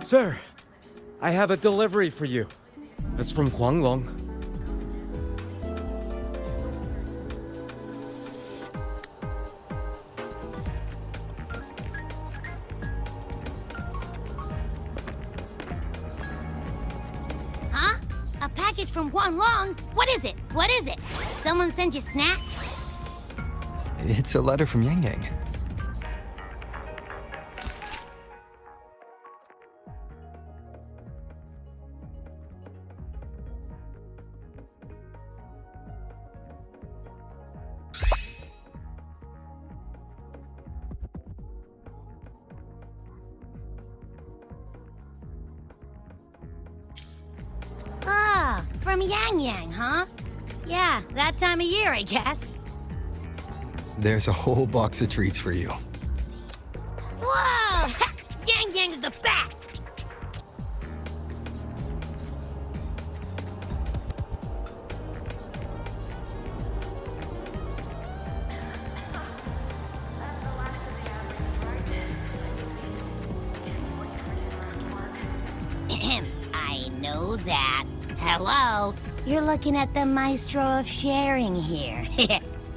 Sir, I have a delivery for you. It's from Huanglong. Huh? A package from Huanglong? What is it? What is it? Someone send you snacks? It's a letter from Yang Yang. Ah, from Yang Yang, huh? Yeah, that time of year, I guess. There's a whole box of treats for you. Whoa! Yang Yang is the best! I know that. Hello? You're looking at the maestro of sharing here.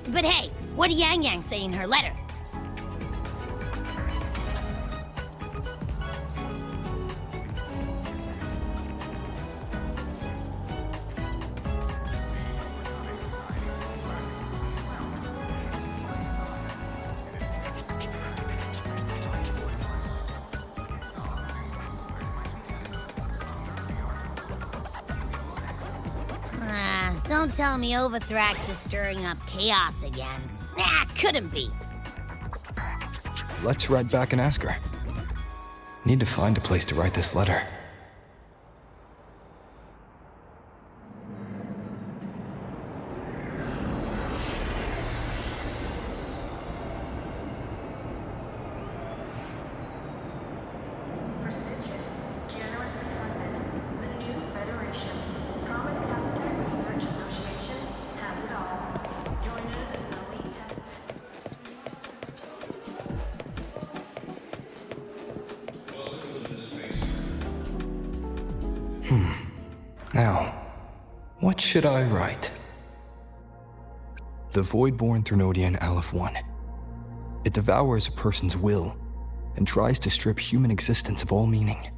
But hey, what did Yang Yang say in her letter? Don't tell me Overthrax is stirring up chaos again. Couldn't be. Let's ride back and ask her. Need to find a place to write this letter. should I write? The Voidborn Threnodian Aleph 1. It devours a person's will and tries to strip human existence of all meaning.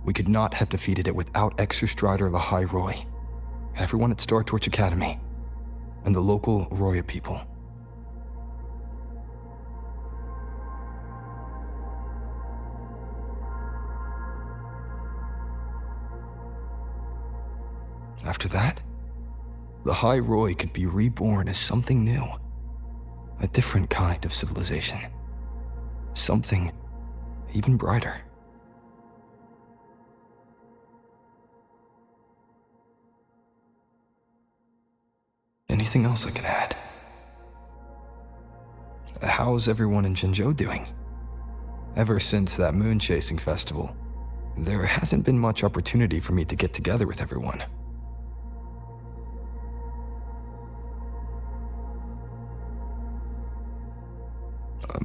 We could not have defeated it without Exostrider Lahai Roy, everyone at Star Torch Academy, and the local Roya people. After that, Lahai Roy could be reborn as something new, a different kind of civilization, something even brighter. Anything else I can add? How's everyone in Mengzhou doing? Ever since that moon chasing festival, there hasn't been much opportunity for me to get together with everyone.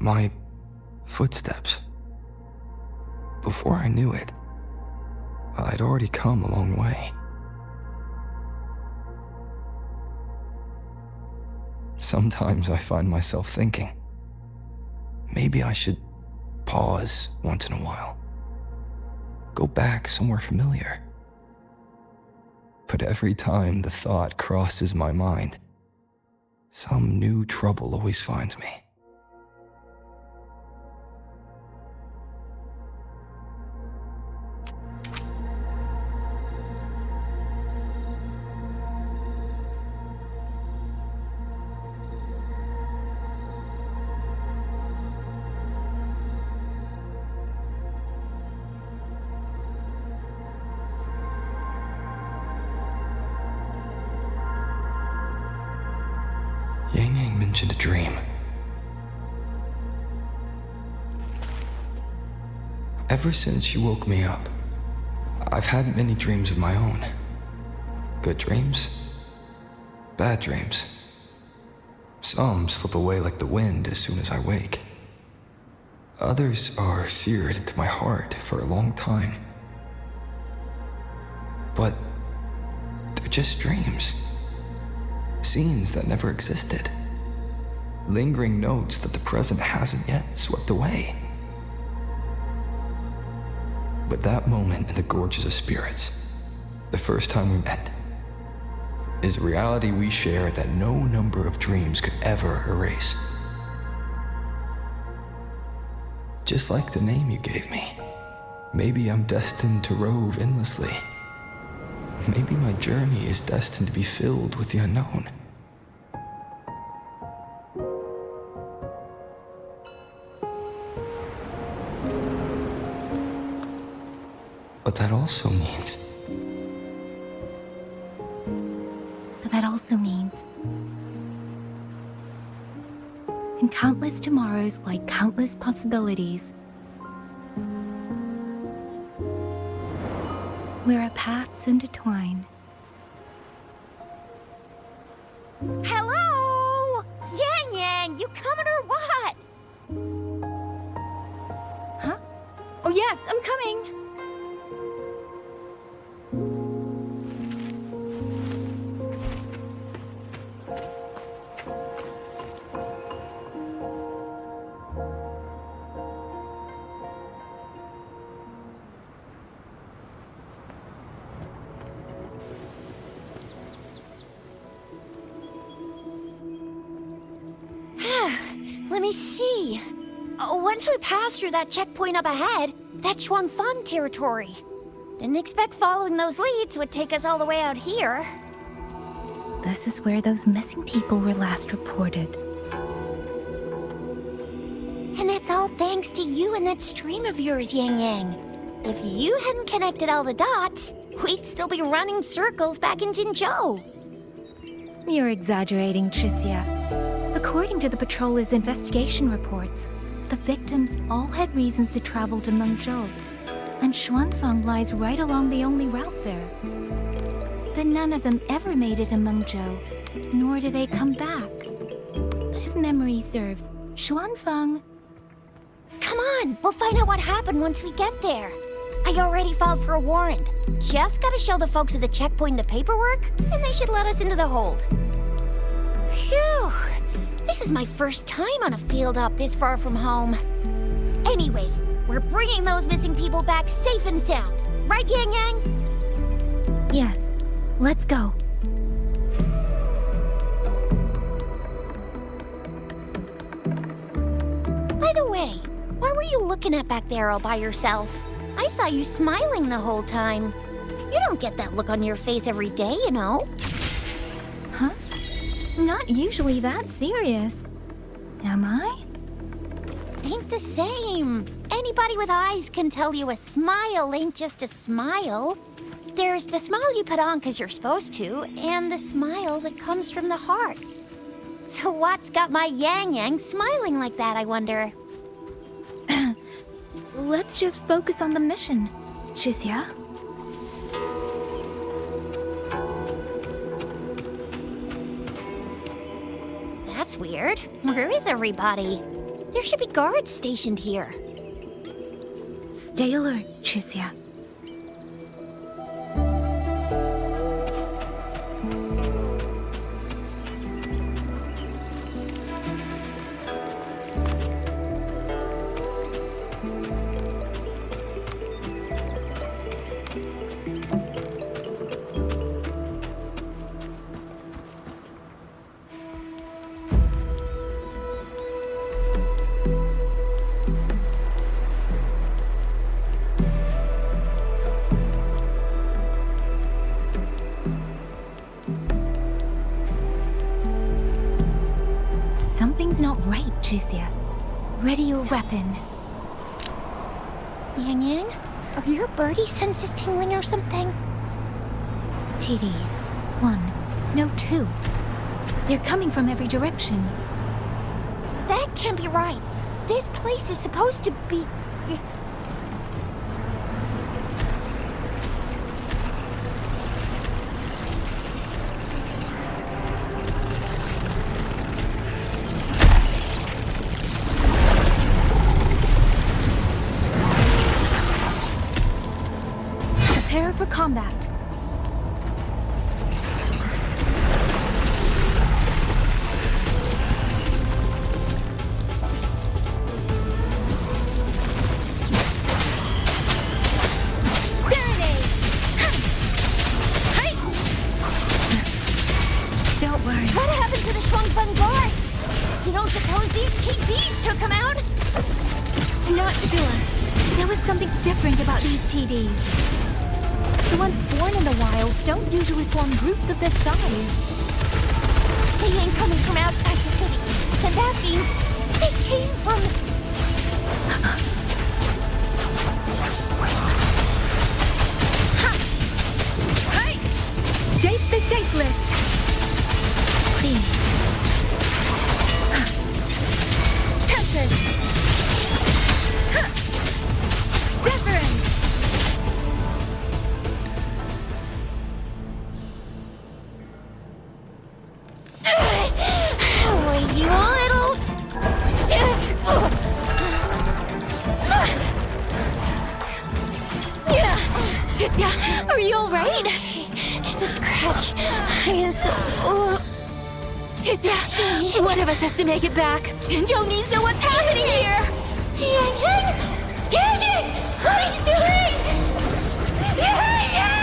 My footsteps. Before I knew it, I'd already come a long way. Sometimes I find myself thinking, maybe I should pause once in a while. Go back somewhere familiar. But every time the thought crosses my mind, some new trouble always finds me. Yang Yang mentioned a dream. Ever since she woke me up, I've had many dreams of my own. Good dreams, bad dreams. Some slip away like the wind as soon as I wake. Others are seared into my heart for a long time. But they're just dreams. Scenes that never existed. Lingering notes that the present hasn't yet swept away. But that moment in the Gorges of Spirits, the first time we met, is a reality we share that no number of dreams could ever erase. Just like the name you gave me, maybe I'm destined to rove endlessly. Maybe my journey is destined to be filled with the unknown. But that also means... in countless tomorrows like countless possibilities, where our paths intertwine. Hello? Yang Yang, you coming or what? Huh? Oh yes, I'm coming! Let me see. Once we pass through that checkpoint up ahead, that's Xuanfang territory. Didn't expect following those leads would take us all the way out here. This is where those missing people were last reported. And that's all thanks to you and that stream of yours, Yang Yang. If you hadn't connected all the dots, we'd still be running circles back in Jinzhou. You're exaggerating, Tricia. According to the patroller's investigation reports, the victims all had reasons to travel to Mengzhou, and Xuanfang lies right along the only route there. But none of them ever made it to Mengzhou, nor do they come back. But if memory serves, Xuanfang... Come on, we'll find out what happened once we get there. I already filed for a warrant. Just gotta show the folks at the checkpoint the paperwork, and they should let us into the hold. Phew. This is my first time on a field up this far from home. Anyway, we're bringing those missing people back safe and sound. Right, Yang Yang? Yes, let's go. By the way, what were you looking at back there all by yourself? I saw you smiling the whole time. You don't get that look on your face every day, you know. Huh? Not usually that serious. Am I? Ain't the same. Anybody with eyes can tell you a smile ain't just a smile. There's the smile you put on 'cause you're supposed to, and the smile that comes from the heart. So what's got my Yang Yang smiling like that, I wonder? Let's just focus on the mission, Shizia. That's weird. Where is everybody? There should be guards stationed here. Stay alert, Shizia. Something's not right, Shizia. Ready your weapon. Yang Yang, are your birdie senses tingling or something? TDs. 1. No, 2. They're coming from every direction. That can't be right. This place is supposed to be... Prepare for combat. Don't worry. What happened to the Shuangfeng guards? You don't suppose these TDs took them out? I'm not sure. There was something different about these TDs. The ones born in the wild don't usually form groups of this size. They ain't coming from outside the city. And that means they came from... Hey! Shape the shapeless! Clean. Tempest! Reverend! Oh, you little... Shizia, are you alright? Just a scratch. I'm so... Shizia, one of us has to make it back. Shinjo needs to know what's happening here! Yang Yang! Yang Yang! What are you doing? Yang Yang!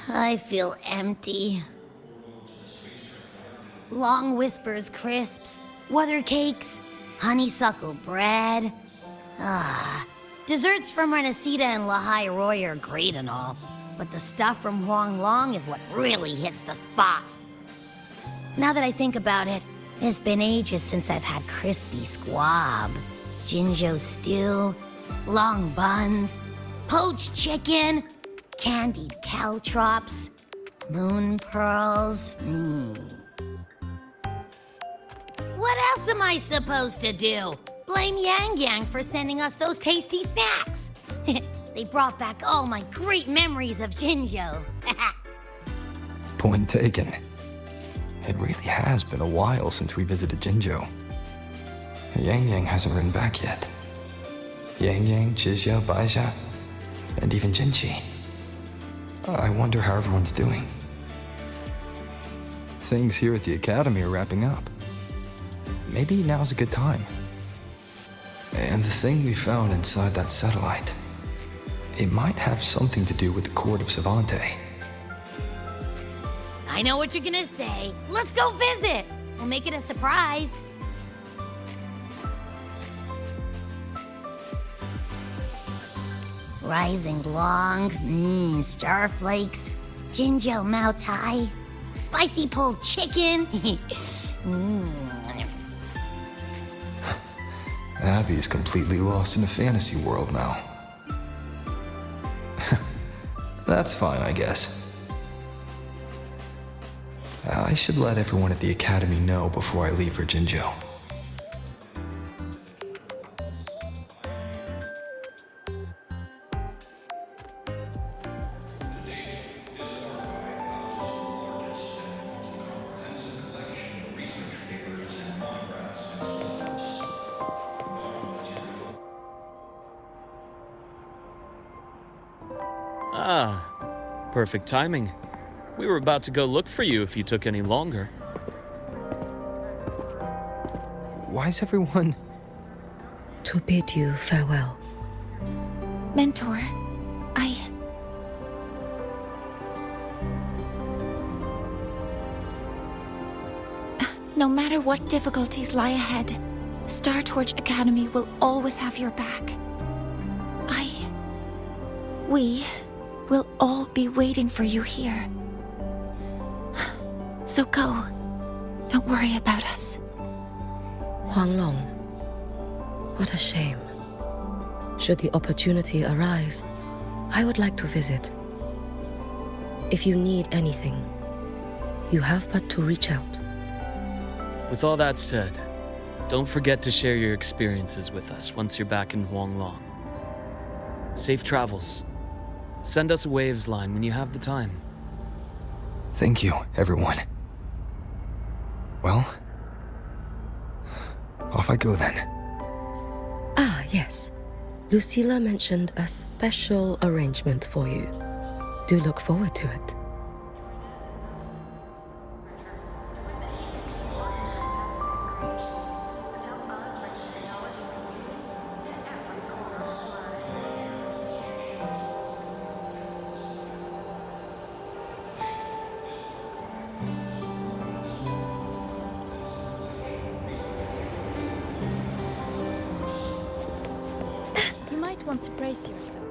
I feel empty. Long whispers crisps, water cakes, honeysuckle bread. Desserts from Renacita and Lahai Roy are great and all, but the stuff from Huanglong is what really hits the spot. Now that I think about it, it's been ages since I've had crispy squab, Jinzhou stew, long buns, poached chicken, candied caltrops, moon pearls. What else am I supposed to do? Blame Yang Yang for sending us those tasty snacks. They brought back all my great memories of Jinzhou. Point taken. It really has been a while since we visited Jinzhou. Yang Yang hasn't written back yet. Yang Yang, Chixia, Baixia, and even Jinqi. I wonder how everyone's doing. Things here at the Academy are wrapping up. Maybe now's a good time. And the thing we found inside that satellite, it might have something to do with the court of Savante. I know what you're gonna say. Let's go visit. We'll make it a surprise. Rising Long, starflakes, Jinzhou Mao Tai, spicy pulled chicken. Abby's completely lost in a fantasy world now. That's fine, I guess. I should let everyone at the Academy know before I leave for Jinzhou. Ah, perfect timing. We were about to go look for you if you took any longer. Why's everyone... To bid you farewell. Mentor, No matter what difficulties lie ahead, Star Torch Academy will always have your back. We will all be waiting for you here. So go. Don't worry about us. Huanglong. What a shame. Should the opportunity arise, I would like to visit. If you need anything, you have but to reach out. With all that said, don't forget to share your experiences with us once you're back in Huanglong. Safe travels. Send us a waves line when you have the time. Thank you, everyone. Well, off I go then. Ah, yes. Lucilla mentioned a special arrangement for you. Do look forward to it. You might want to brace yourself.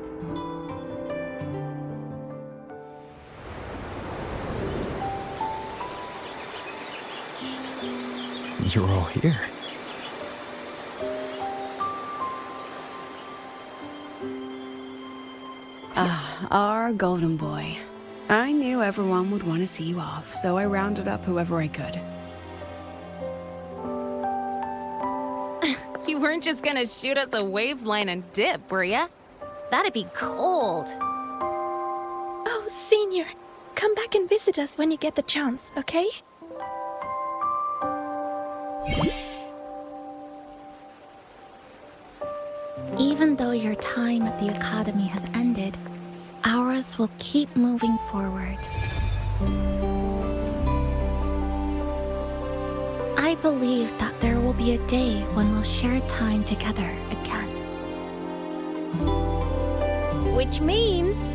You're all here. Our golden boy. I knew everyone would want to see you off, so I rounded up whoever I could. You weren't just gonna shoot us a waves line and dip, were ya? That'd be cold. Oh, Senior, come back and visit us when you get the chance, okay? Even though your time at the Academy has ended, ours will keep moving forward. I believe that there will be a day when we'll share time together again. Which means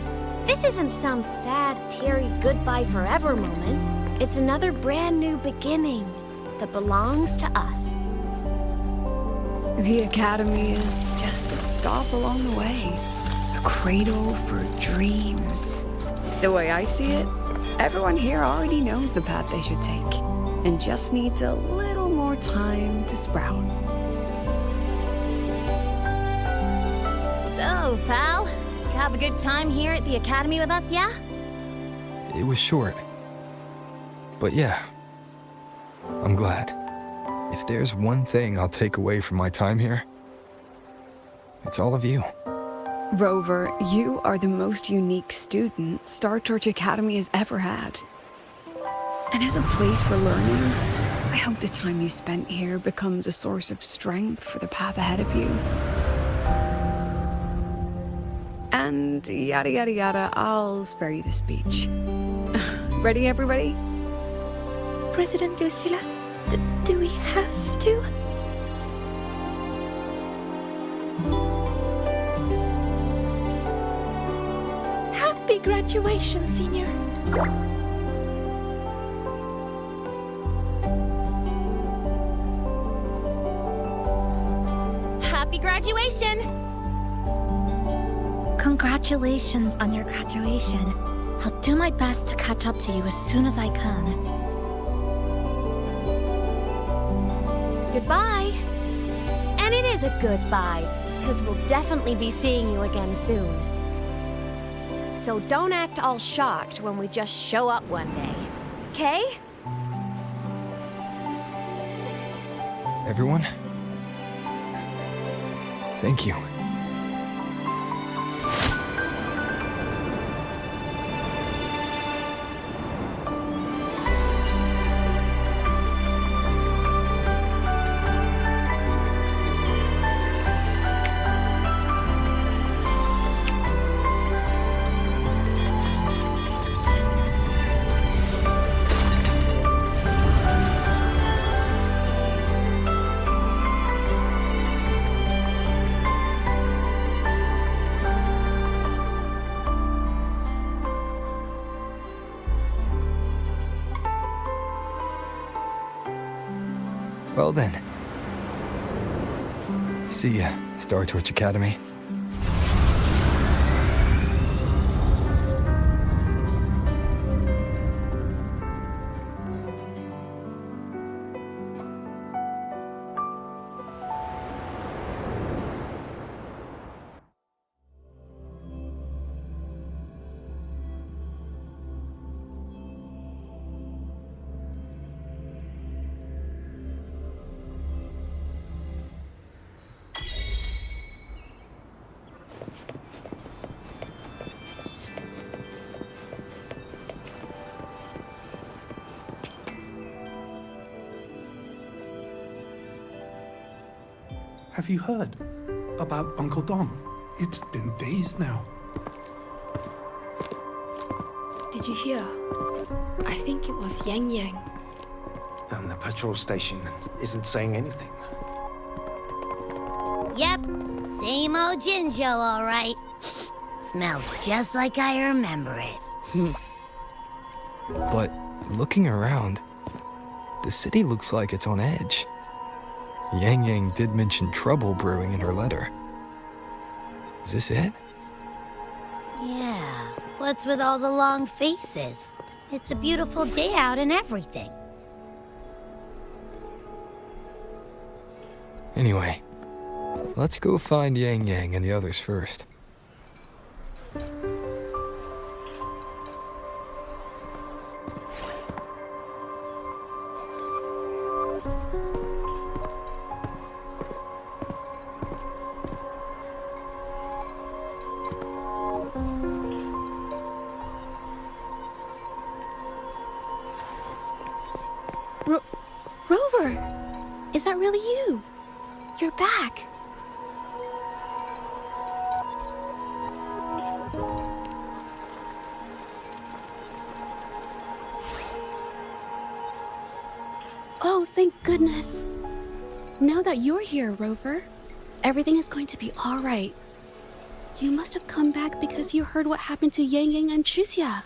this isn't some sad, teary goodbye forever moment. It's another brand new beginning that belongs to us. The Academy is just a stop along the way. A cradle for dreams. The way I see it, everyone here already knows the path they should take, and just needs a little more time to sprout. So, pal, you have a good time here at the Academy with us, yeah? It was short. But yeah, I'm glad. If there's one thing I'll take away from my time here, it's all of you. Rover, you are the most unique student Star Torch Academy has ever had. And as a place for learning, I hope the time you spent here becomes a source of strength for the path ahead of you. And yada yada yada, I'll spare you the speech. Ready, everybody? President Lucilla, do we have to? Happy graduation, senior. Happy graduation! Congratulations on your graduation. I'll do my best to catch up to you as soon as I can. Goodbye. And it is a goodbye, because we'll definitely be seeing you again soon. So don't act all shocked when we just show up one day. Okay? Everyone, thank you. Well then. See ya, Star Torch Academy. Have you heard about Uncle Dom? It's been days now. Did you hear? I think it was Yang Yang. And the patrol station isn't saying anything. Yep, same old Jinzhou, all right. Smells just like I remember it. But looking around, the city looks like it's on edge. Yang Yang did mention trouble brewing in her letter. Is this it? Yeah, what's with all the long faces? It's a beautiful day out and everything. Anyway, let's go find Yang Yang and the others first. Rover! Is that really you? You're back! Oh, thank goodness. Now that you're here, Rover, everything is going to be all right. You must have come back because you heard what happened to Yang Yang and Tricia.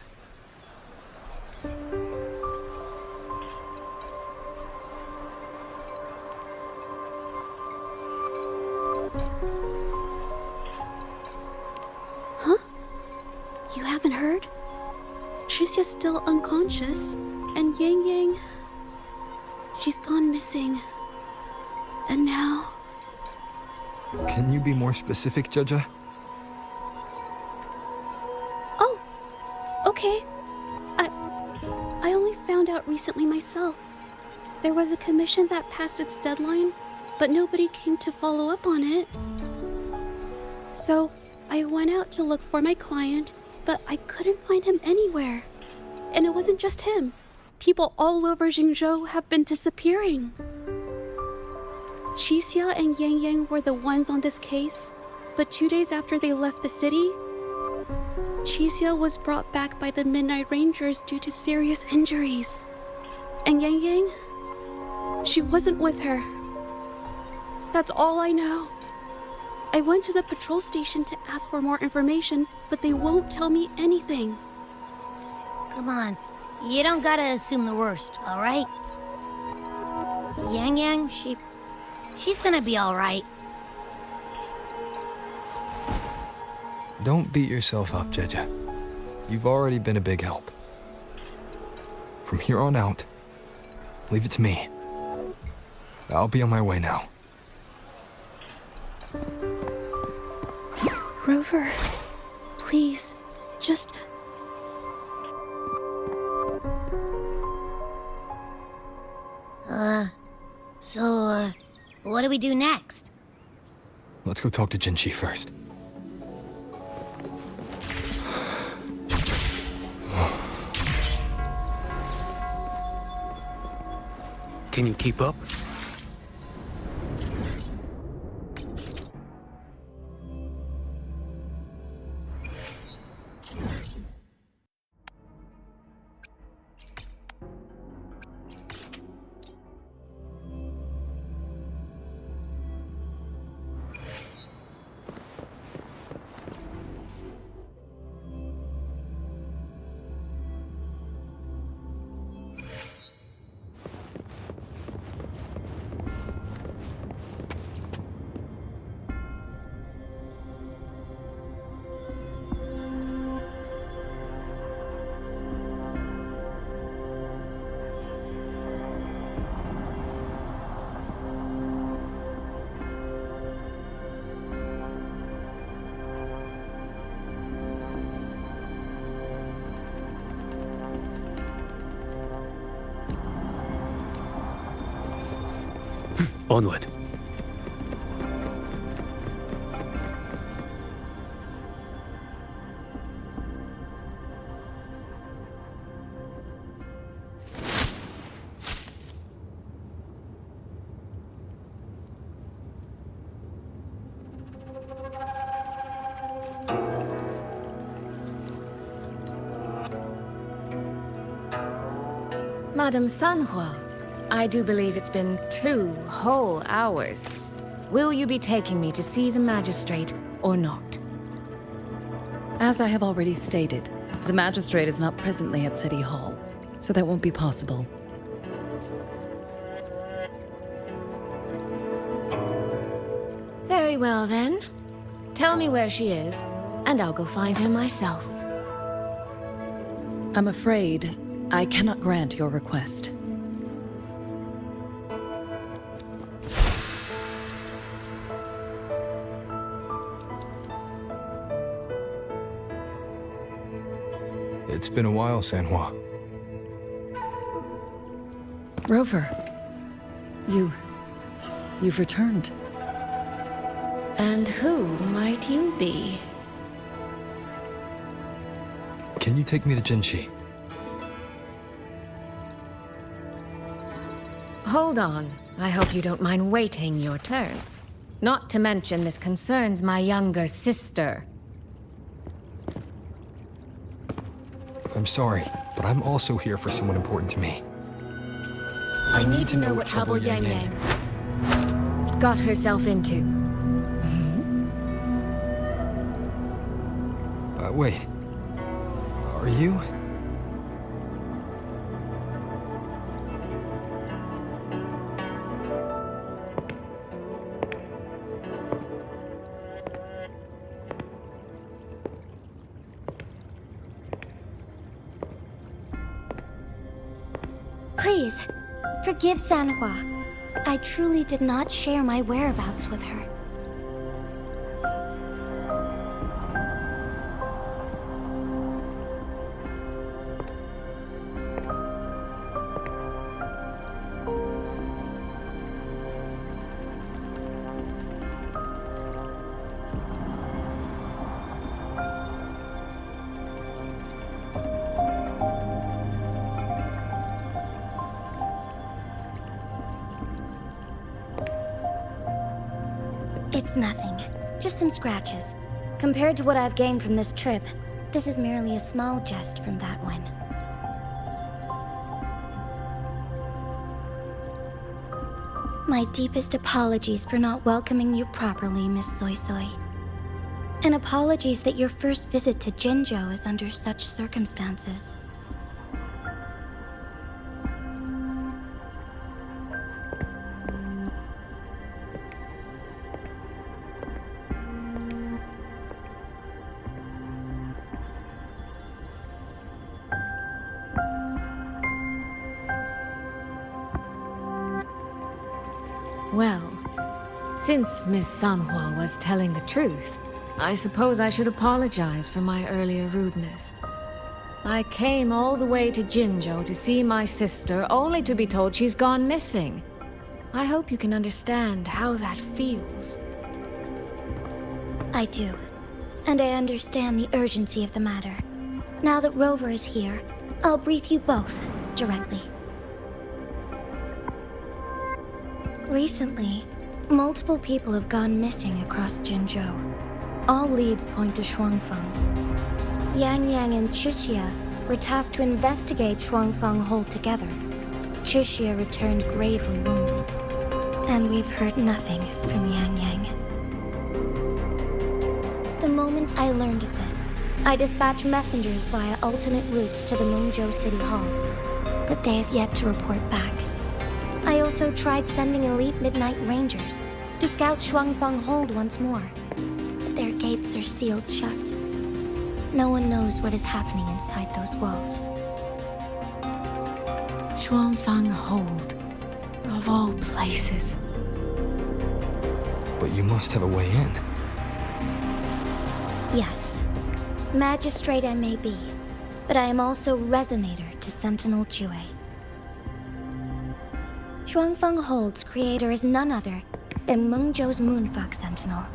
Chisia's still unconscious, and Yang Yang, she's gone missing. And now... Can you be more specific, Jaja? Oh, okay. I only found out recently myself. There was a commission that passed its deadline, but nobody came to follow up on it. So, I went out to look for my client, but I couldn't find him anywhere. And it wasn't just him. People all over Mengzhou have been disappearing. Chixia and Yang Yang were the ones on this case, but 2 days after they left the city, Chixia was brought back by the Midnight Rangers due to serious injuries. And Yang Yang, she wasn't with her. That's all I know. I went to the patrol station to ask for more information, but they won't tell me anything. Come on. You don't gotta assume the worst, alright? Yang Yang, she's gonna be alright. Don't beat yourself up, Jaja. You've already been a big help. From here on out, leave it to me. I'll be on my way now. Rover, please, just... So, what do we do next? Let's go talk to Jinchi first. Can you keep up? Onward. Madame Sanhua, I do believe it's been 2 whole hours. Will you be taking me to see the magistrate or not? As I have already stated, the magistrate is not presently at City Hall, so that won't be possible. Very well then. Tell me where she is, and I'll go find her myself. I'm afraid I cannot grant your request. It's been a while, Sanhua. Rover, you've returned. And who might you be? Can you take me to Jinchi? Hold on. I hope you don't mind waiting your turn. Not to mention this concerns my younger sister. I'm sorry, but I'm also here for someone important to me. I need to know what trouble Yang Yang got herself into. Wait. Are you? Please, forgive Sanhua. I truly did not share my whereabouts with her. It's nothing. Just some scratches. Compared to what I've gained from this trip, this is merely a small jest from that one. My deepest apologies for not welcoming you properly, Miss Soy Soy. And apologies that your first visit to Jinzhou is under such circumstances. Well, since Miss Sanhua was telling the truth, I suppose I should apologize for my earlier rudeness. I came all the way to Jinzhou to see my sister, only to be told she's gone missing. I hope you can understand how that feels. I do. And I understand the urgency of the matter. Now that Rover is here, I'll brief you both directly. Recently, multiple people have gone missing across Jinzhou. All leads point to Shuangfeng. Yang Yang and Chixia were tasked to investigate Shuangfeng Hold together. Chixia returned gravely wounded, and we've heard nothing from Yang Yang. The moment I learned of this, I dispatched messengers via alternate routes to the Mengzhou City Hall, but they have yet to report back. I also tried sending elite Midnight Rangers to scout Shuangfeng Hold once more, but their gates are sealed shut. No one knows what is happening inside those walls. Shuangfeng Hold, of all places. But you must have a way in. Yes. Magistrate I may be, but I am also Resonator to Sentinel Jue. Shuangfeng Hold's creator is none other than Mengzhou's Moonfox Sentinel,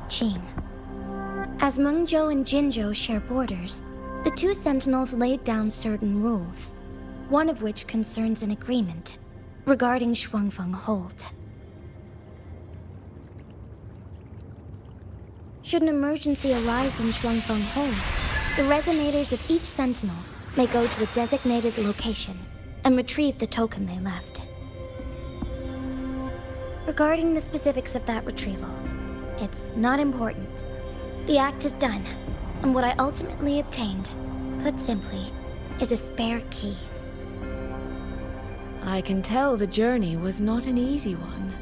Qing. As Mengzhou and Jinzhou share borders, the two Sentinels laid down certain rules, one of which concerns an agreement regarding Shuangfeng Hold. Should an emergency arise in Shuangfeng Hold, the resonators of each Sentinel may go to a designated location and retrieve the token they left. Regarding the specifics of that retrieval, it's not important. The act is done, and what I ultimately obtained, put simply, is a spare key. I can tell the journey was not an easy one.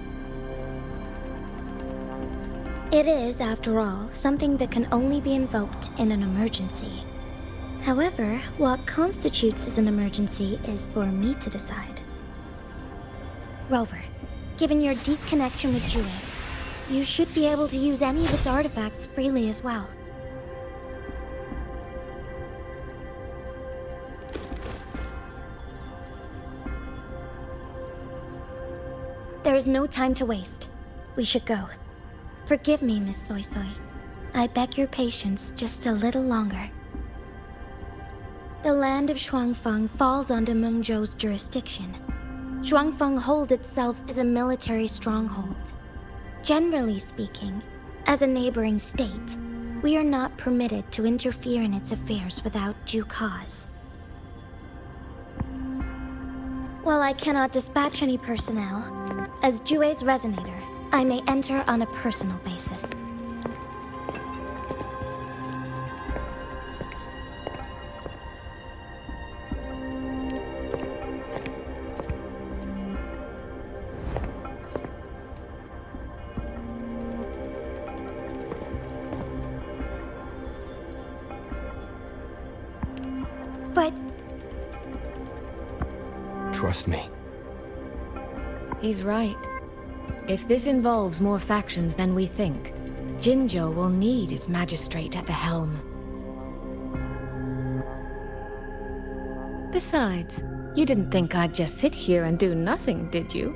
It is, after all, something that can only be invoked in an emergency. However, what constitutes as an emergency is for me to decide. Rover, given your deep connection with Jue, you should be able to use any of its artifacts freely as well. There is no time to waste. We should go. Forgive me, Miss Soy Soy. I beg your patience just a little longer. The land of Shuangfeng falls under Mengzhou's jurisdiction. Shuangfeng Hold itself is a military stronghold. Generally speaking, as a neighboring state, we are not permitted to interfere in its affairs without due cause. While I cannot dispatch any personnel, as Jue's Resonator, I may enter on a personal basis. Trust me. He's right. If this involves more factions than we think, Jinzhou will need its magistrate at the helm. Besides, you didn't think I'd just sit here and do nothing, did you?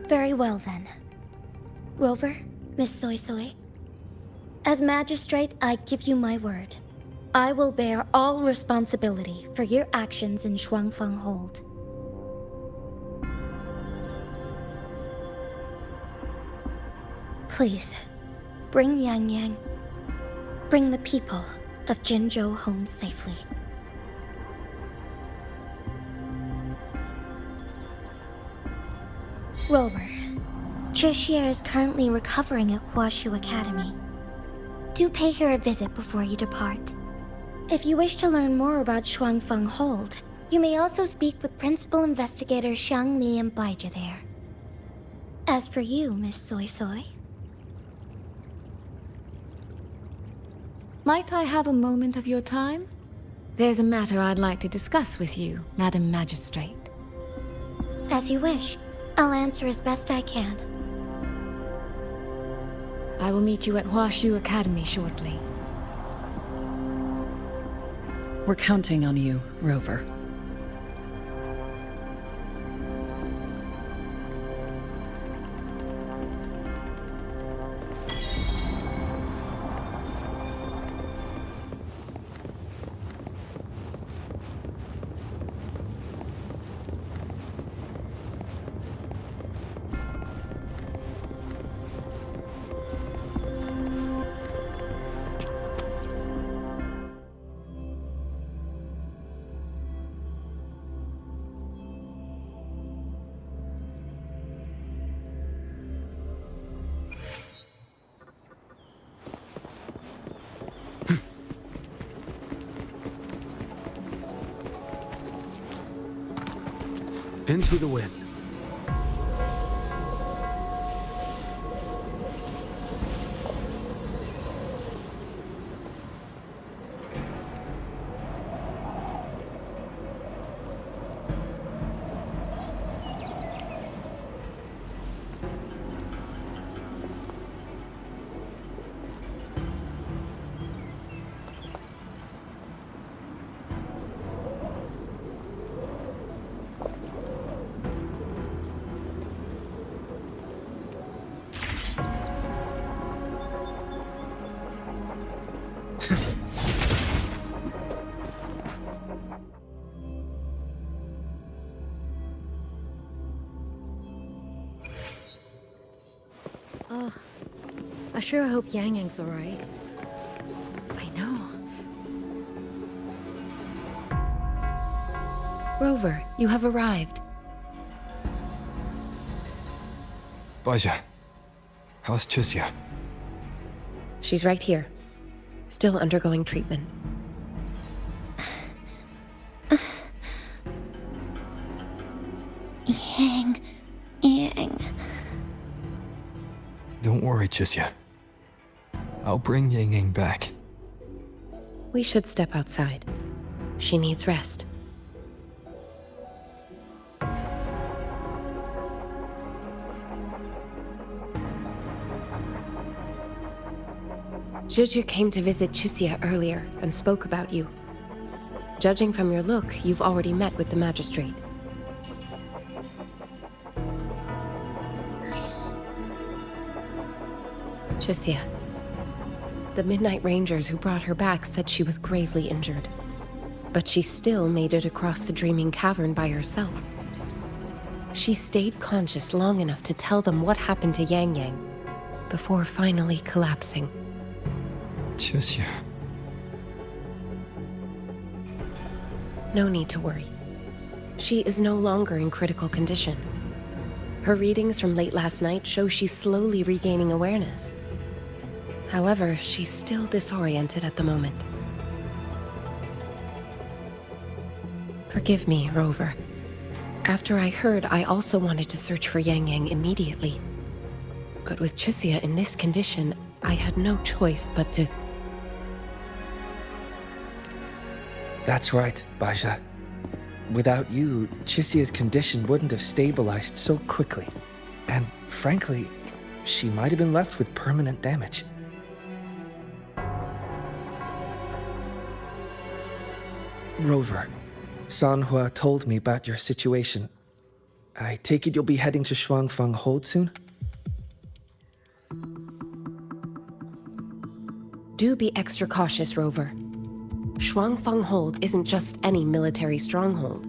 Very well then. Rover, Miss Soy Soy. As magistrate, I give you my word. I will bear all responsibility for your actions in Shuangfang Hold. Please, bring Yang Yang. Bring the people of Jinzhou home safely. Rover, Trishia is currently recovering at Huashu Academy. Do pay her a visit before you depart. If you wish to learn more about Shuangfang Hold, you may also speak with Principal Investigator Xiang Li and Baizhi there. As for you, Miss Soy Soy... Might I have a moment of your time? There's a matter I'd like to discuss with you, Madam Magistrate. As you wish. I'll answer as best I can. I will meet you at Huashu Academy shortly. We're counting on you, Rover. Into the wind. I sure hope Yang Yang's alright. I know. Rover, you have arrived. Baizhi, how's Trishia? She's right here. Still undergoing treatment. Yang. Don't worry, Trishia. I'll bring Yang Yang back. We should step outside. She needs rest. Zhuzhu came to visit Trishia earlier and spoke about you. Judging from your look, you've already met with the magistrate. Trishia. The Midnight Rangers who brought her back said she was gravely injured. But she still made it across the Dreaming Cavern by herself. She stayed conscious long enough to tell them what happened to Yang Yang, before finally collapsing. Trishia. No need to worry. She is no longer in critical condition. Her readings from late last night show she's slowly regaining awareness. However, she's still disoriented at the moment. Forgive me, Rover. After I heard, I also wanted to search for Yang Yang immediately. But with Chisia in this condition, I had no choice but to... That's right, Baja. Without you, Chisia's condition wouldn't have stabilized so quickly. And frankly, she might have been left with permanent damage. Rover, Sanhua told me about your situation. I take it you'll be heading to Shuangfang Hold soon? Do be extra cautious, Rover. Shuangfang Hold isn't just any military stronghold.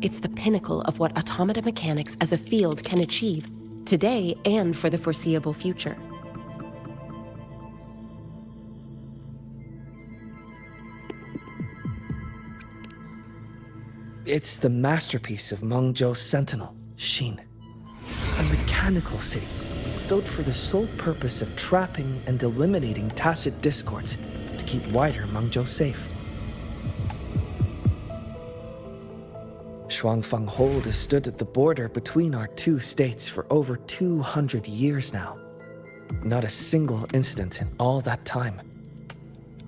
It's the pinnacle of what automata mechanics as a field can achieve, today and for the foreseeable future. It's the masterpiece of Mengzhou's sentinel, Xin. A mechanical city, built for the sole purpose of trapping and eliminating tacit discords to keep wider Mengzhou safe. Shuangfang Hold has stood at the border between our two states for over 200 years now. Not a single incident in all that time.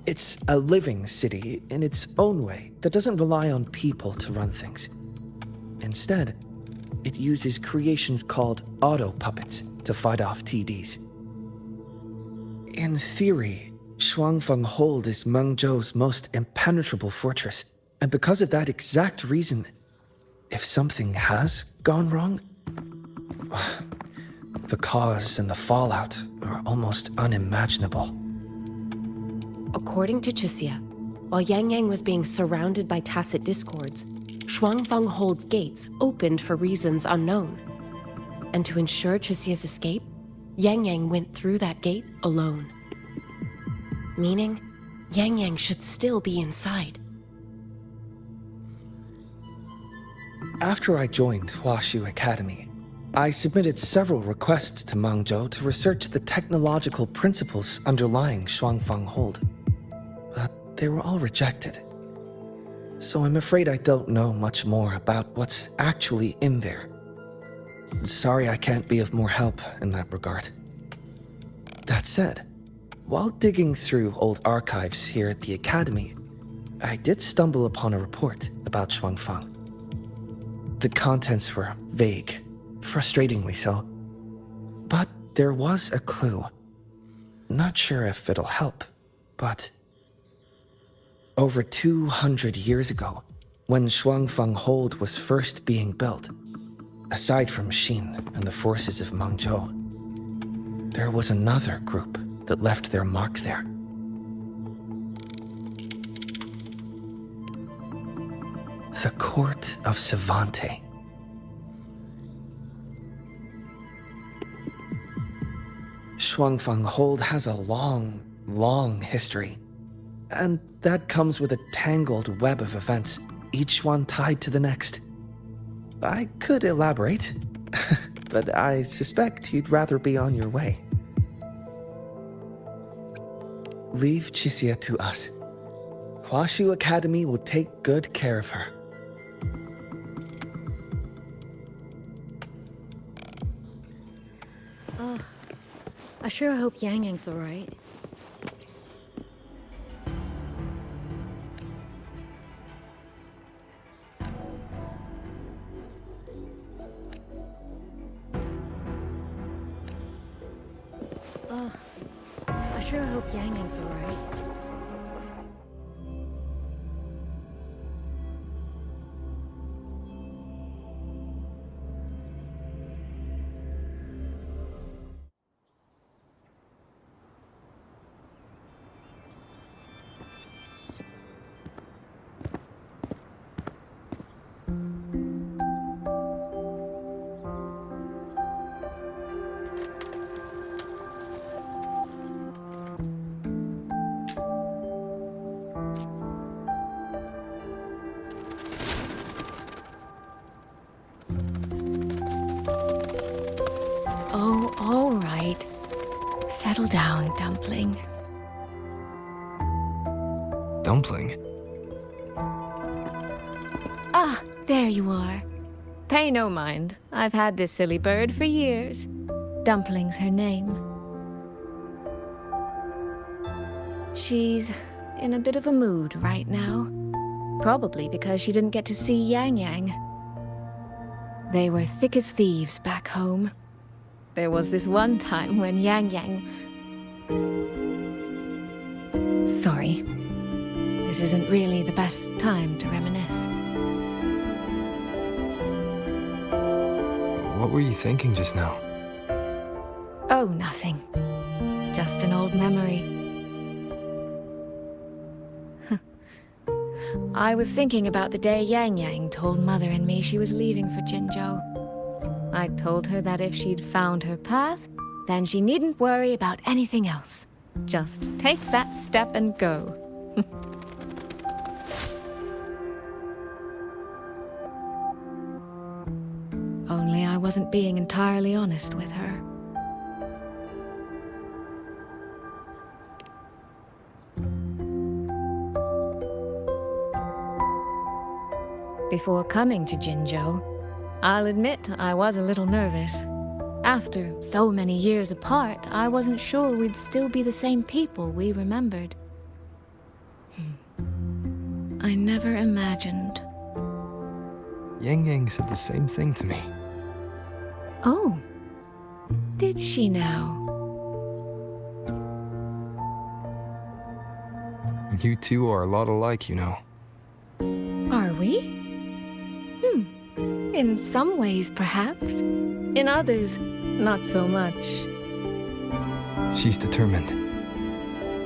It's a living city in its own way that doesn't rely on people to run things. Instead, it uses creations called auto-puppets to fight off TDs. In theory, Shuangfang Hold is Mengzhou's most impenetrable fortress, and because of that exact reason, if something has gone wrong, the cause and the fallout are almost unimaginable. According to Chisia, while Yang Yang was being surrounded by tacit discords, Shuangfang Hold's gates opened for reasons unknown. And to ensure Chisia's escape, Yang Yang went through that gate alone. Meaning, Yang Yang should still be inside. After I joined Huashu Academy, I submitted several requests to Mengzhou to research the technological principles underlying Shuangfang Hold. But they were all rejected. So I'm afraid I don't know much more about what's actually in there. Sorry I can't be of more help in that regard. That said, while digging through old archives here at the Academy, I did stumble upon a report about Shuangfang. The contents were vague, frustratingly so. But there was a clue. Not sure if it'll help, but... Over 200 years ago, when Shuangfang Hold was first being built, aside from Xin and the forces of Mengzhou, there was another group that left their mark there. The Court of Savante. Shuangfang Hold has a long, long history. And that comes with a tangled web of events, each one tied to the next. I could elaborate, but I suspect you'd rather be on your way. Leave Chisia to us. Huashu Academy will take good care of her. Ugh. I sure hope Yang Yang's alright. Ugh. I sure hope Yang Yang's alright. Oh, all right. Settle down, Dumpling. Dumpling? Ah, there you are. Pay no mind. I've had this silly bird for years. Dumpling's her name. She's in a bit of a mood right now. Probably because she didn't get to see Yang Yang. They were thick as thieves back home. There was this one time when Yang Yang... Sorry. This isn't really the best time to reminisce. What were you thinking just now? Oh, nothing. Just an old memory. I was thinking about the day Yang Yang told Mother and me she was leaving for Jingzhou. I told her that if she'd found her path, then she needn't worry about anything else. Just take that step and go. Only I wasn't being entirely honest with her. Before coming to Jingzhou, I'll admit I was a little nervous. After so many years apart, I wasn't sure we'd still be the same people we remembered. I never imagined. Yang Yang said the same thing to me. Oh, did she now? You two are a lot alike, you know. Are we? In some ways, perhaps. In others, not so much. She's determined.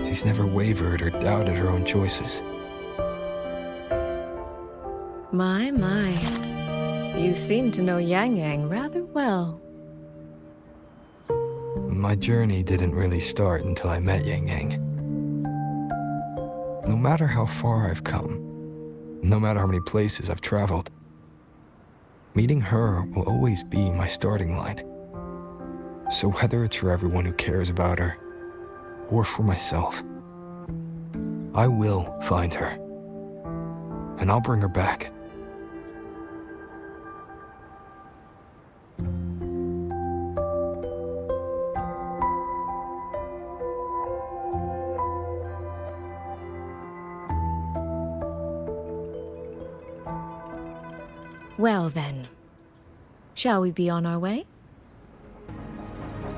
She's never wavered or doubted her own choices. My. You seem to know Yang Yang rather well. My journey didn't really start until I met Yang Yang. No matter how far I've come, no matter how many places I've traveled, meeting her will always be my starting line. So whether it's for everyone who cares about her, or for myself, I will find her. And I'll bring her back. Well then, shall we be on our way?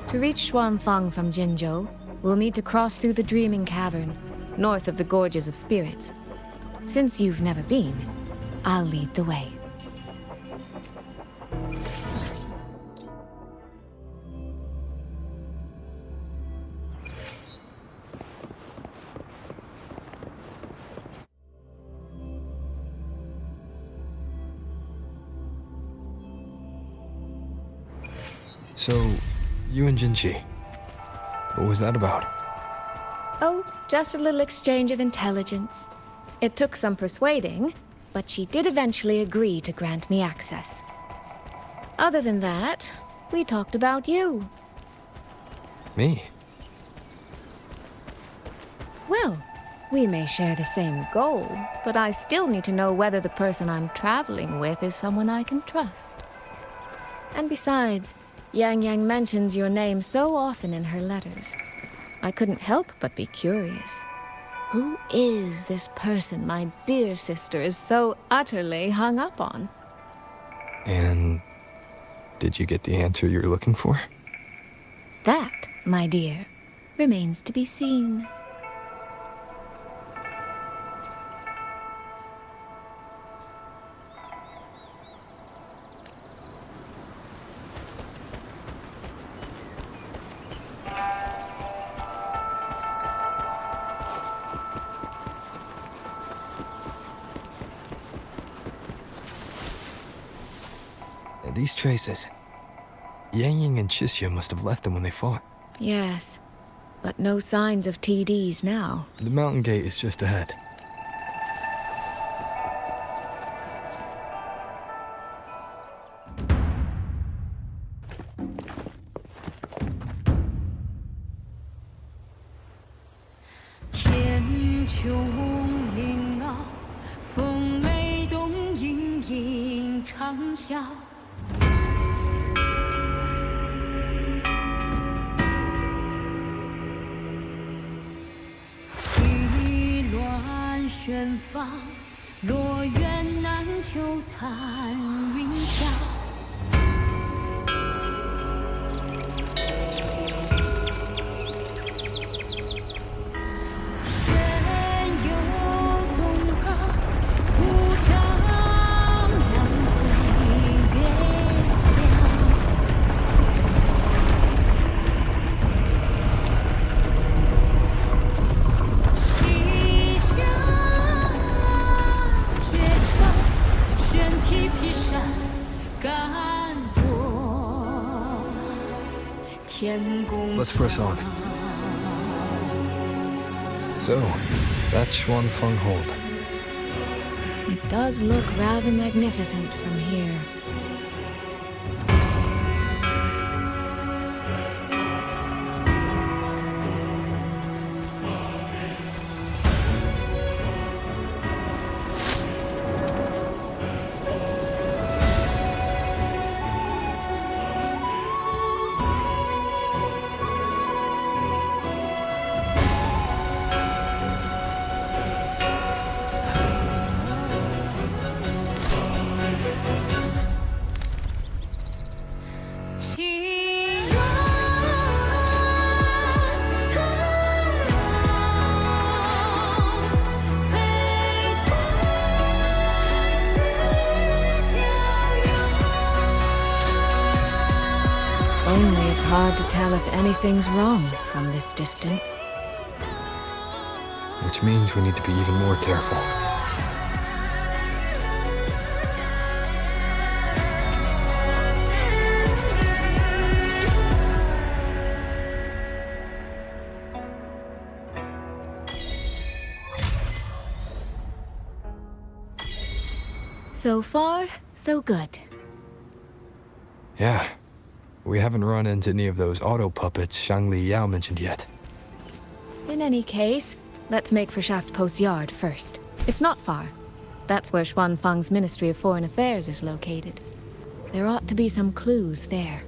To reach Xuanfang from Jingzhou, we'll need to cross through the Dreaming Cavern, north of the Gorges of Spirits. Since you've never been, I'll lead the way. So, you and Jinchi, what was that about? Oh, just a little exchange of intelligence. It took some persuading, but she did eventually agree to grant me access. Other than that, we talked about you. Me? Well, we may share the same goal, but I still need to know whether the person I'm traveling with is someone I can trust. And besides, Yang Yang mentions your name so often in her letters. I couldn't help but be curious. Who is this person my dear sister is so utterly hung up on? And did you get the answer you were looking for? That, my dear, remains to be seen. These traces. Yang Yang and Chixia must have left them when they fought. Yes, but no signs of TDs now. The mountain gate is just ahead. 长啸。气乱旋放，落雁南秋叹云霄。玄游东瀛，无障南回月江。西下绝唱，玄梯劈山干破天宫。 Let's press on. So, that's Xuanfeng Hold. It does look rather magnificent from here. Only it's hard to tell if anything's wrong from this distance. Which means we need to be even more careful. So far, so good. Yeah. We haven't run into any of those auto puppets Shangli Yao mentioned yet. In any case, let's make for Shaft Post Yard first. It's not far. That's where Xuanfeng's Ministry of Foreign Affairs is located. There ought to be some clues there.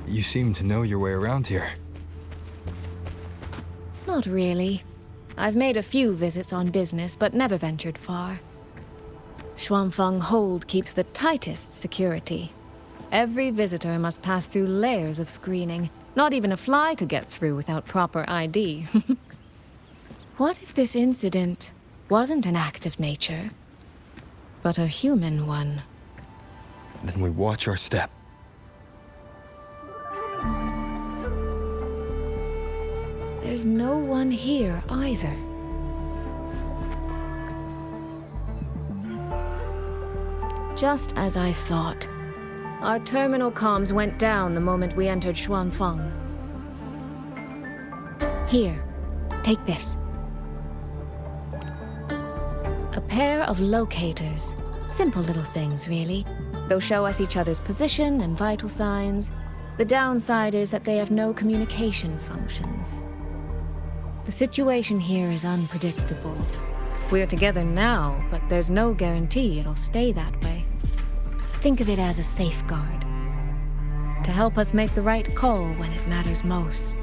You seem to know your way around here. Not really. I've made a few visits on business, but never ventured far. Xuanfeng Hold keeps the tightest security. Every visitor must pass through layers of screening. Not even a fly could get through without proper ID. What if this incident wasn't an act of nature, but a human one? Then we watch our step. There's no one here either. Just as I thought. Our terminal comms went down the moment we entered Xuanfeng. Here, take this. A pair of locators. Simple little things, really. They'll show us each other's position and vital signs. The downside is that they have no communication functions. The situation here is unpredictable. We're together now, but there's no guarantee it'll stay that way. Think of it as a safeguard, to help us make the right call when it matters most.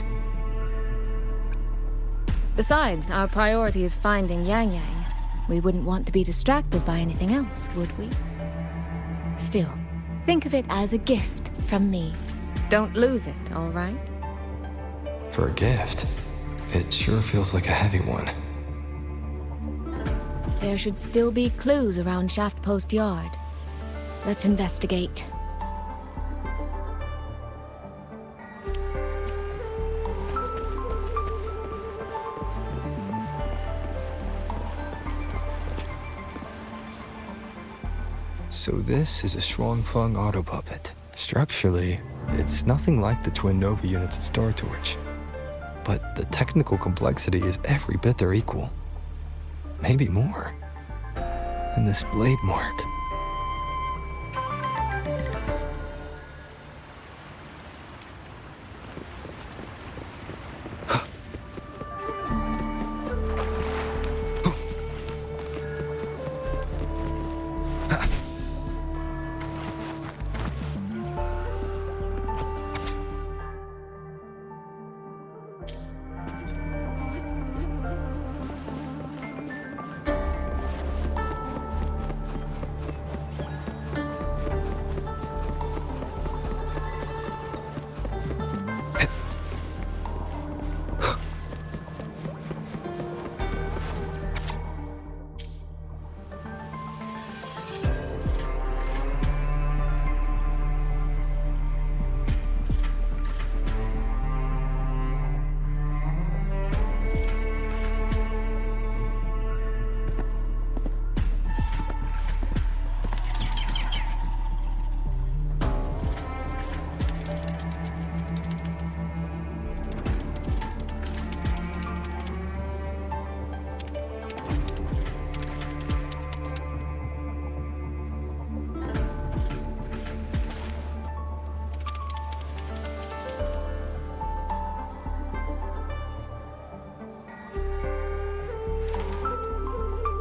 Besides, our priority is finding Yang Yang. We wouldn't want to be distracted by anything else, would we? Still, think of it as a gift from me. Don't lose it, all right? For a gift, it sure feels like a heavy one. There should still be clues around Shaft Post Yard. Let's investigate. So this is a Xuanfeng auto puppet. Structurally, it's nothing like the twin Nova units at Star Torch. But the technical complexity is every bit their equal. Maybe more. And this blade mark.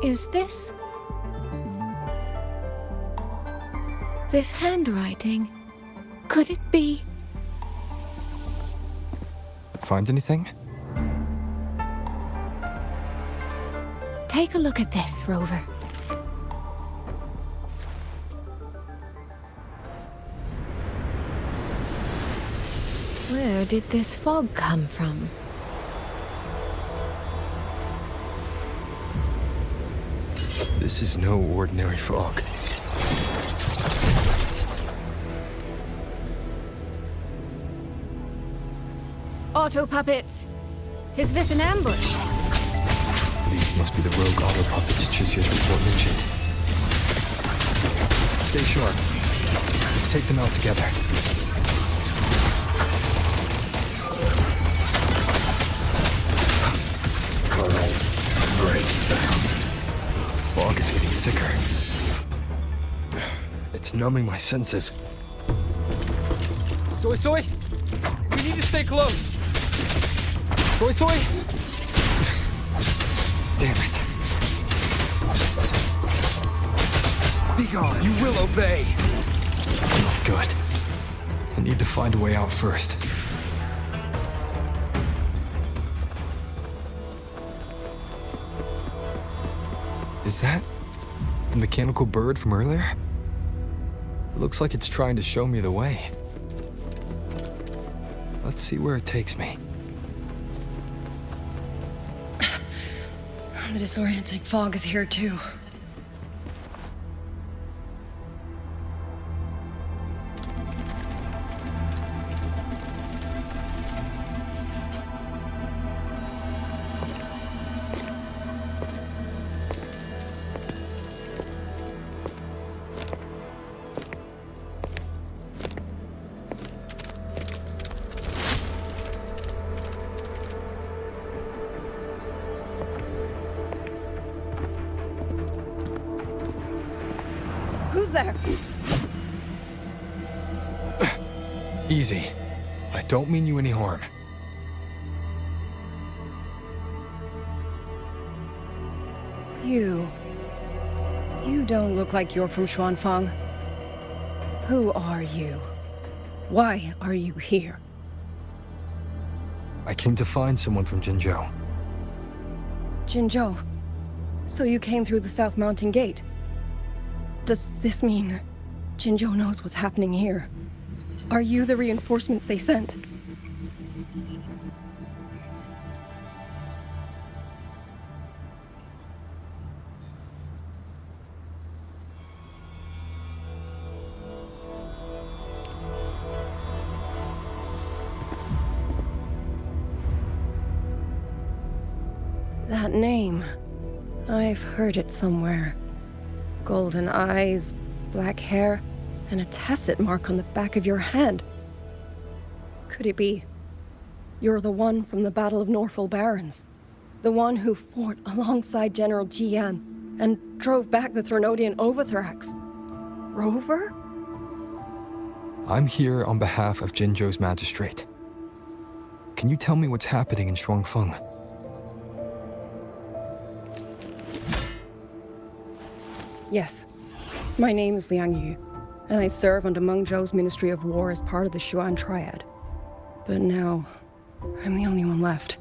Is this... this handwriting? Could it be... Find anything? Take a look at this, Rover. Where did this fog come from? This is no ordinary fog. Auto puppets! Is this an ambush? These must be the rogue auto puppets Chisia's report mentioned. Stay sharp. Let's take them out together. Fog is getting thicker. It's numbing my senses. Soy Soy! We need to stay close! Soy Soy! Damn it. Be gone! You will obey! Good. I need to find a way out first. Is that the mechanical bird from earlier? It looks like it's trying to show me the way. Let's see where it takes me. The disorienting fog is here too. Who's there? Easy. I don't mean you any harm. You don't look like you're from Xuanfang. Who are you? Why are you here? I came to find someone from Mengzhou. Mengzhou. So you came through the South Mountain Gate. Does this mean Mengzhou knows what's happening here? Are you the reinforcements they sent? That name, I've heard it somewhere. Golden eyes, black hair, and a tacit mark on the back of your hand. Could it be you're the one from the Battle of Norfolk Barrens? The one who fought alongside General Jian and drove back the Threnodian Overthrax? Rover? I'm here on behalf of Jinzhou's magistrate. Can you tell me what's happening in Shuangfeng? Yes. My name is Liang Yu, and I serve under Mengzhou's Ministry of War as part of the Xuan Triad. But now, I'm the only one left.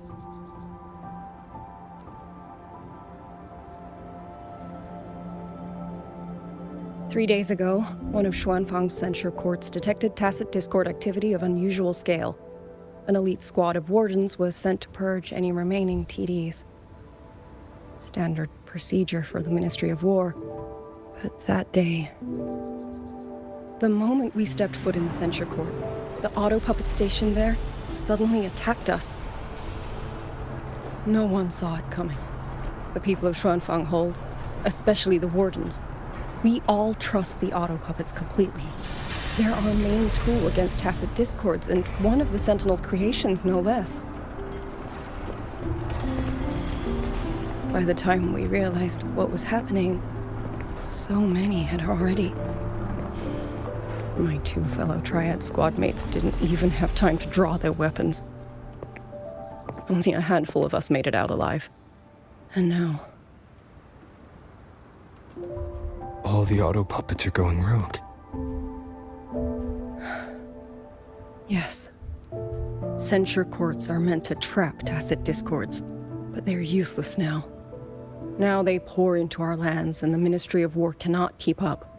Three days ago, one of Xuanfang's censure courts detected tacit discord activity of unusual scale. An elite squad of wardens was sent to purge any remaining TDs. Standard procedure for the Ministry of War. But that day, the moment we stepped foot in the censure court, the auto puppet station there suddenly attacked us. No one saw it coming. The people of Xuanfang hold, especially the wardens. We all trust the auto puppets completely. They're our main tool against tacit discords, and one of the Sentinel's creations, no less. By the time we realized what was happening, so many had already. My two fellow Triad squad mates didn't even have time to draw their weapons. Only a handful of us made it out alive. And now, all the auto puppets are going rogue. Yes. Censure courts are meant to trap tacit discords, but they're useless now. Now they pour into our lands, and the Ministry of War cannot keep up.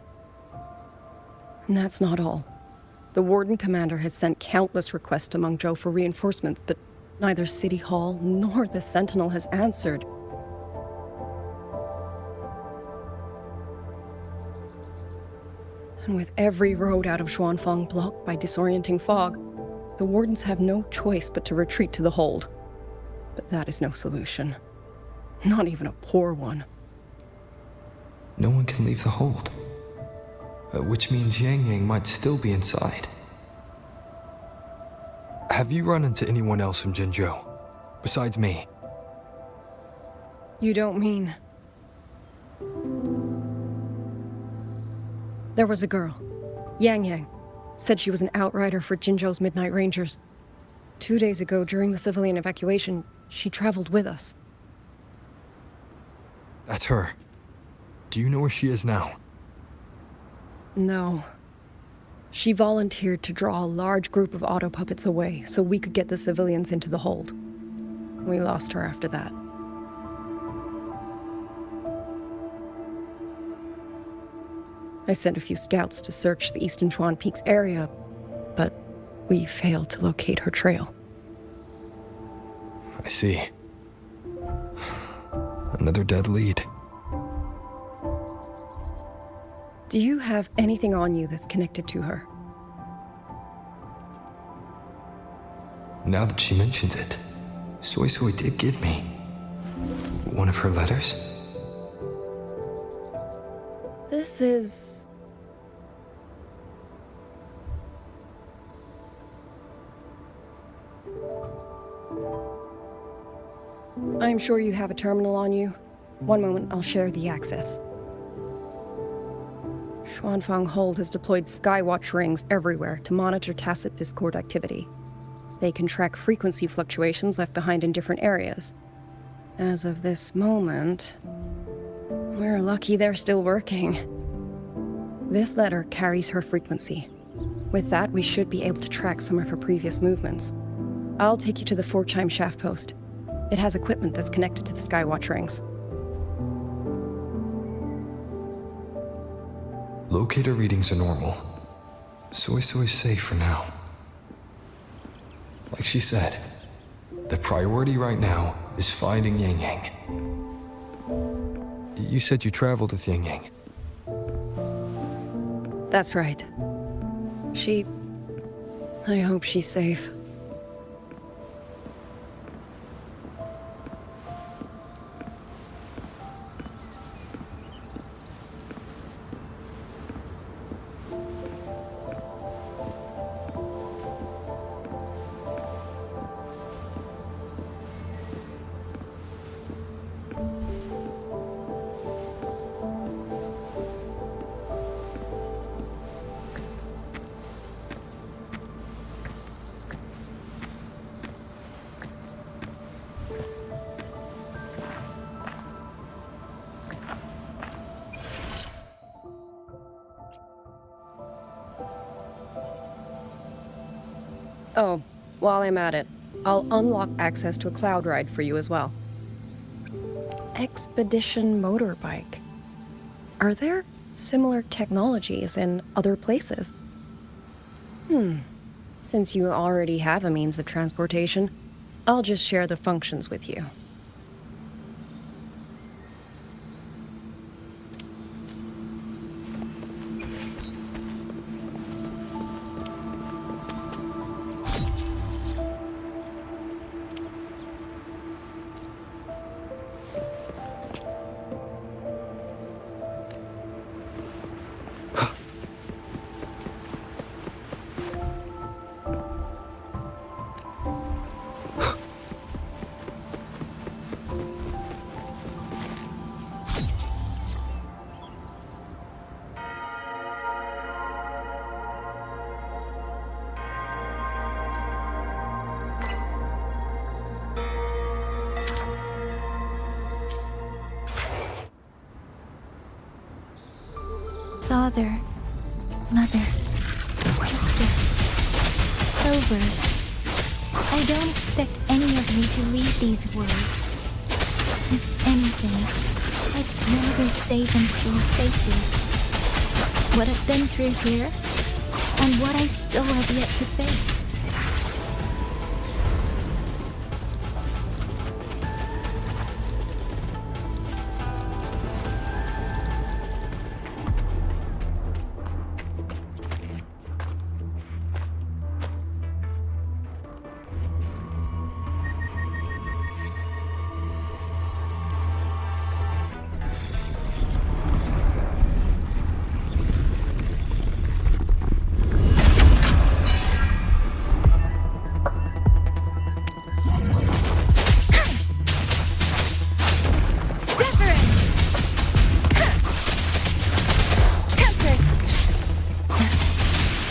And that's not all. The Warden Commander has sent countless requests to Mengzhou for reinforcements, but neither City Hall nor the Sentinel has answered. And with every road out of Xuanfang blocked by disorienting fog, the Wardens have no choice but to retreat to the hold. But that is no solution. Not even a poor one. No one can leave the hold. Which means Yang Yang might still be inside. Have you run into anyone else from Jinzhou? Besides me? You don't mean... There was a girl, Yang Yang. Said she was an outrider for Jinzhou's Midnight Rangers. 2 days ago, during the civilian evacuation, she traveled with us. That's her. Do you know where she is now? No. She volunteered to draw a large group of auto puppets away so we could get the civilians into the hold. We lost her after that. I sent a few scouts to search the Eastern Chuan Peaks area, but we failed to locate her trail. I see. Another dead lead. Do you have anything on you that's connected to her? Now that she mentions it, Soy Soy did give me one of her letters. This is... I'm sure you have a terminal on you. One moment, I'll share the access. Xuanfang Hold has deployed Skywatch rings everywhere to monitor tacit Discord activity. They can track frequency fluctuations left behind in different areas. As of this moment, we're lucky they're still working. This letter carries her frequency. With that, we should be able to track some of her previous movements. I'll take you to the 4-chime shaft post. It has equipment that's connected to the Skywatch rings. Locator readings are normal. Soy Soy's safe for now. Like she said, the priority right now is finding Yang Yang. You said you traveled with Yang Yang. That's right. I hope she's safe. Oh, while I'm at it, I'll unlock access to a cloud ride for you as well. Expedition motorbike. Are there similar technologies in other places? Since you already have a means of transportation, I'll just share the functions with you. Father, mother, sister, Clover. I don't expect any of you to read these words. If anything, I'd rather say them to your faces. What I've been through here, and what I still have yet to face.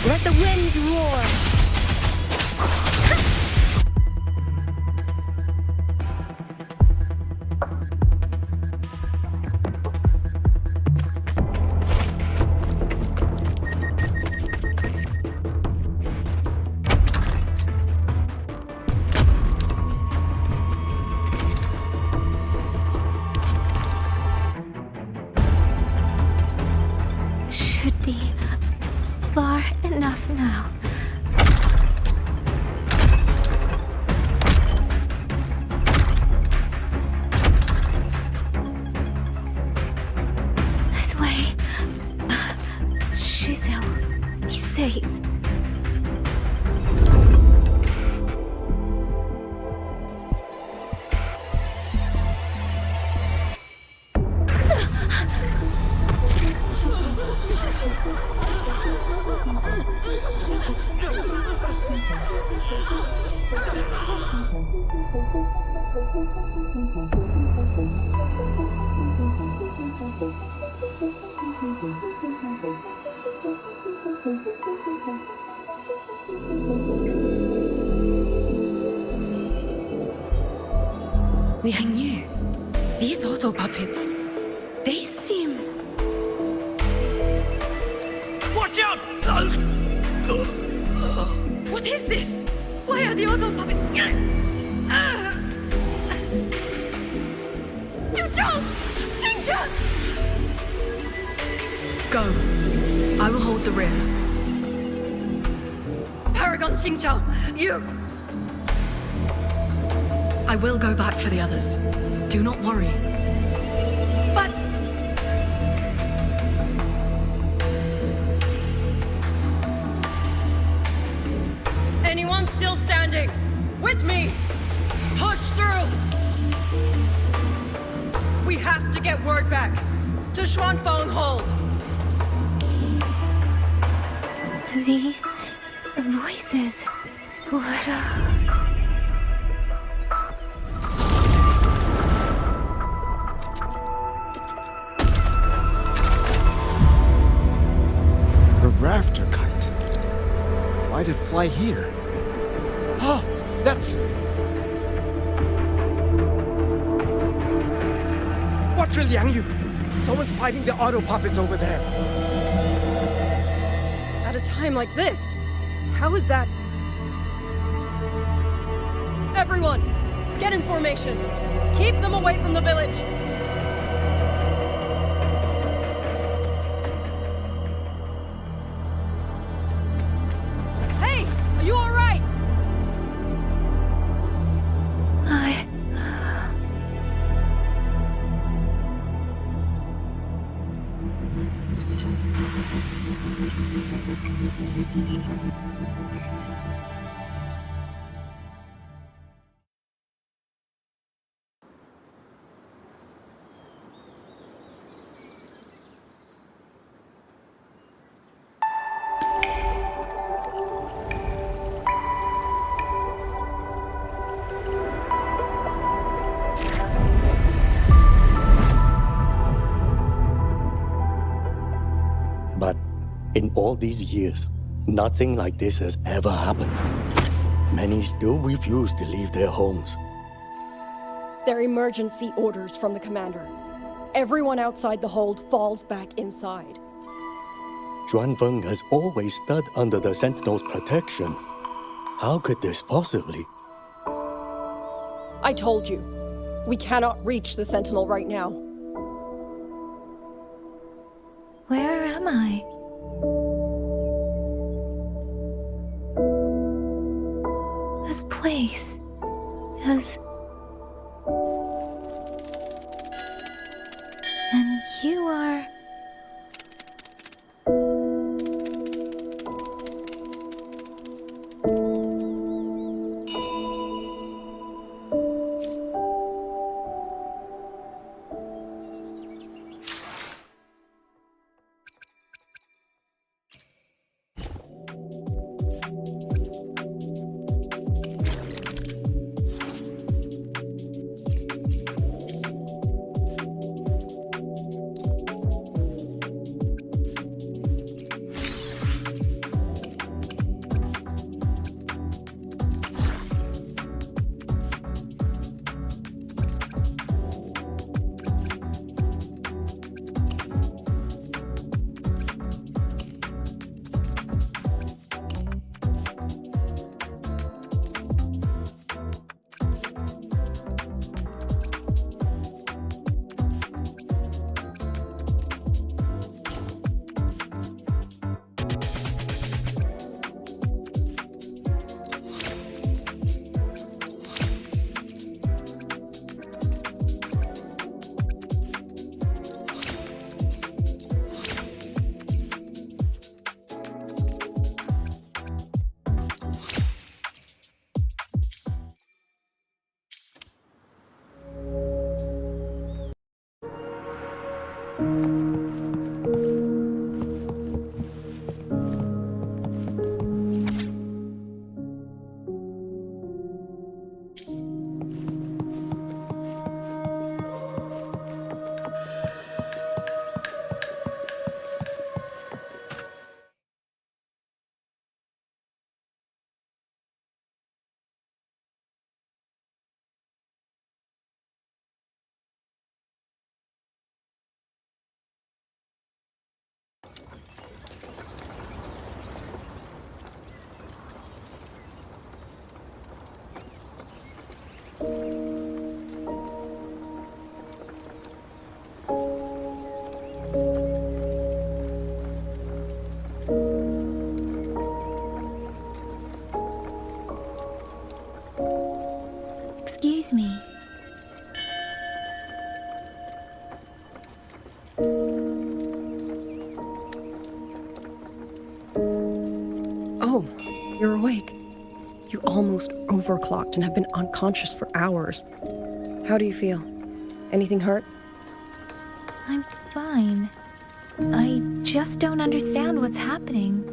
Let the winds roar! Should be far enough now. This way. Shizu, be safe. Liang Yu, these auto puppets, they seem... Watch out! What is this? Why are the auto puppets... Go. I will hold the rear. Paragon Xingqiao, you... I will go back for the others. Do not worry. But... Anyone still standing? With me! Push through! We have to get word back. To Xuanfeng Hold! These voices. What A rafter kite. Why'd it fly here? Oh, that's... Watch it, Liang Yu! Someone's fighting the auto puppets over there. At a time like this, how is that? Everyone, get in formation. Keep them away from the village. Hey, are you all right? But in all these years, nothing like this has ever happened. Many still refuse to leave their homes. They're emergency orders from the commander. Everyone outside the hold falls back inside. Xuanfeng has always stood under the Sentinel's protection. How could this possibly? I told you. We cannot reach the Sentinel right now. Where am I? This place is... And you are... Excuse me. Oh, you're awake. You almost overclocked and have been unconscious for hours. How do you feel? Anything hurt? I'm fine. I just don't understand what's happening.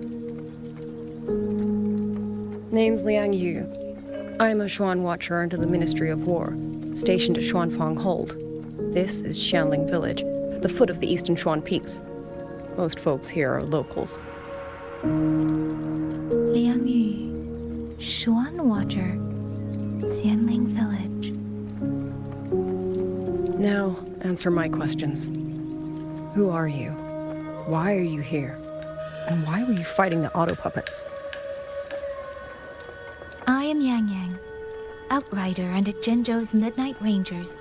Name's Liang Yu. I'm a Xuan Watcher under the Ministry of War, stationed at Xuanfang Hold. This is Xianling Village, at the foot of the Eastern Xuan Peaks. Most folks here are locals. Liang Yu, Xuan Watcher, Xianling Village. Now, answer my questions. Who are you? Why are you here? And why were you fighting the auto puppets? I am Yang Yang, outrider under Jinzhou's Midnight Rangers.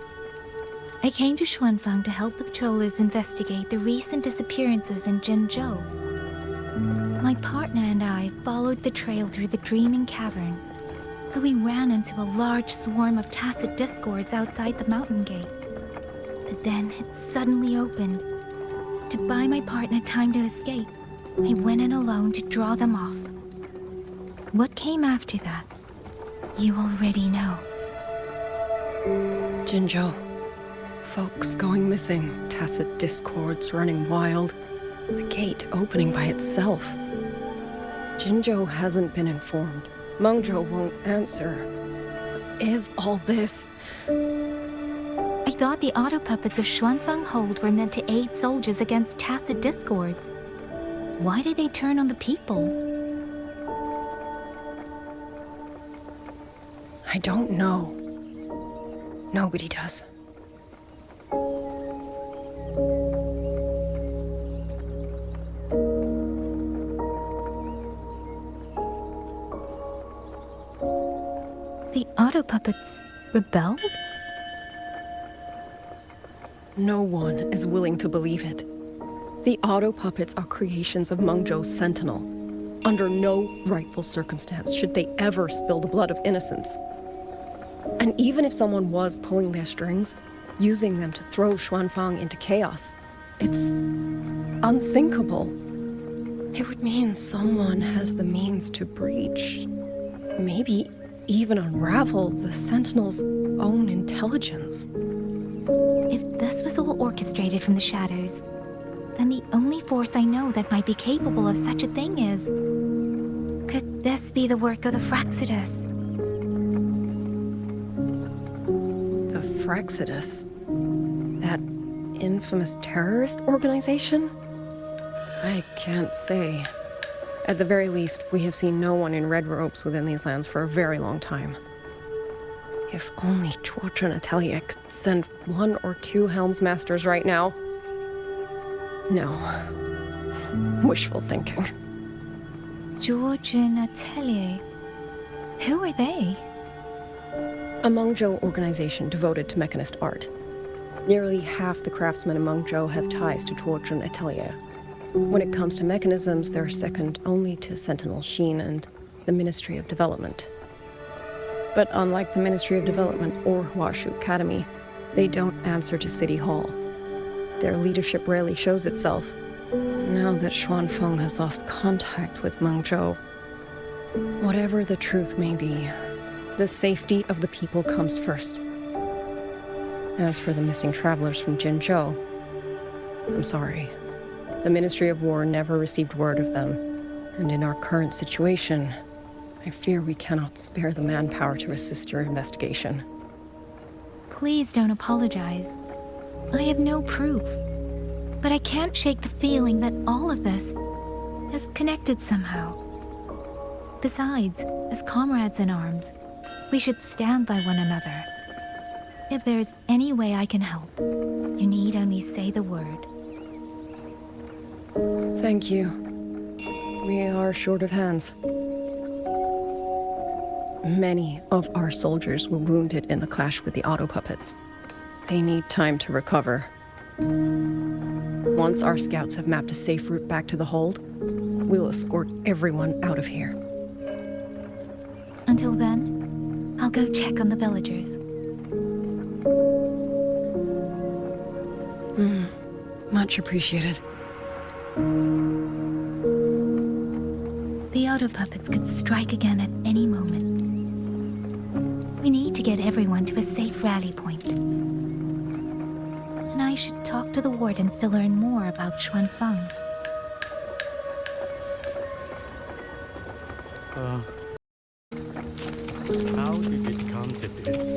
I came to Xuanfang to help the patrollers investigate the recent disappearances in Jinzhou. My partner and I followed the trail through the Dreaming Cavern, but we ran into a large swarm of tacit discords outside the mountain gate. But then it suddenly opened. To buy my partner time to escape, I went in alone to draw them off. What came after that, you already know. Jinzhou. Folks going missing, tacit discords running wild, the gate opening by itself. Jinzhou hasn't been informed. Mengzhou won't answer. What is all this? I thought the auto puppets of Xuanfang Hold were meant to aid soldiers against tacit discords. Why did they turn on the people? I don't know. Nobody does. auto puppets rebelled? No one is willing to believe it. The auto puppets are creations of Mengzhou's sentinel. Under no rightful circumstance should they ever spill the blood of innocents. And even if someone was pulling their strings, using them to throw Xuanfang into chaos, it's unthinkable. It would mean someone has the means to breach, maybe even unravel the Sentinel's own intelligence. If this was all orchestrated from the shadows, then the only force I know that might be capable of such a thing is... Could this be the work of the Fraxidus? The Fraxidus? That infamous terrorist organization? I can't say. At the very least, we have seen no one in red robes within these lands for a very long time. If only George and Atelier could send 1 or 2 Helmsmasters right now. No. Wishful thinking. George and Atelier? Who are they? A Mengzhou organization devoted to mechanist art. Nearly half the craftsmen in Mengzhou have ties to George and Atelier. When it comes to mechanisms, they're second only to Sentinel Xin and the Ministry of Development. But unlike the Ministry of Development or Huashu Academy, they don't answer to City Hall. Their leadership rarely shows itself. Now that Xuanfeng has lost contact with Mengzhou, whatever the truth may be, the safety of the people comes first. As for the missing travelers from Jinzhou, I'm sorry. The Ministry of War never received word of them, and in our current situation, I fear we cannot spare the manpower to assist your investigation. Please don't apologize. I have no proof. But I can't shake the feeling that all of this is connected somehow. Besides, as comrades in arms, we should stand by one another. If there is any way I can help, you need only say the word. Thank you. We are short of hands. Many of our soldiers were wounded in the clash with the auto puppets. They need time to recover. Once our scouts have mapped a safe route back to the hold, we'll escort everyone out of here. Until then, I'll go check on the villagers. Much appreciated. The auto puppets could strike again at any moment. We need to get everyone to a safe rally point. And I should talk to the wardens to learn more about Xuanfeng. How did it come to this?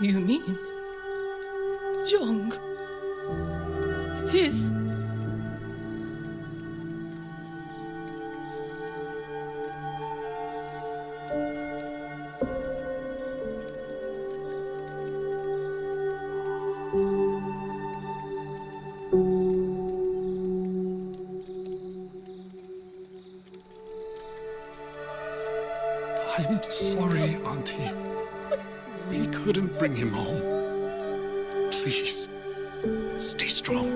You mean... Jung... is... I'm sorry, Auntie. We couldn't bring him home. Please, stay strong.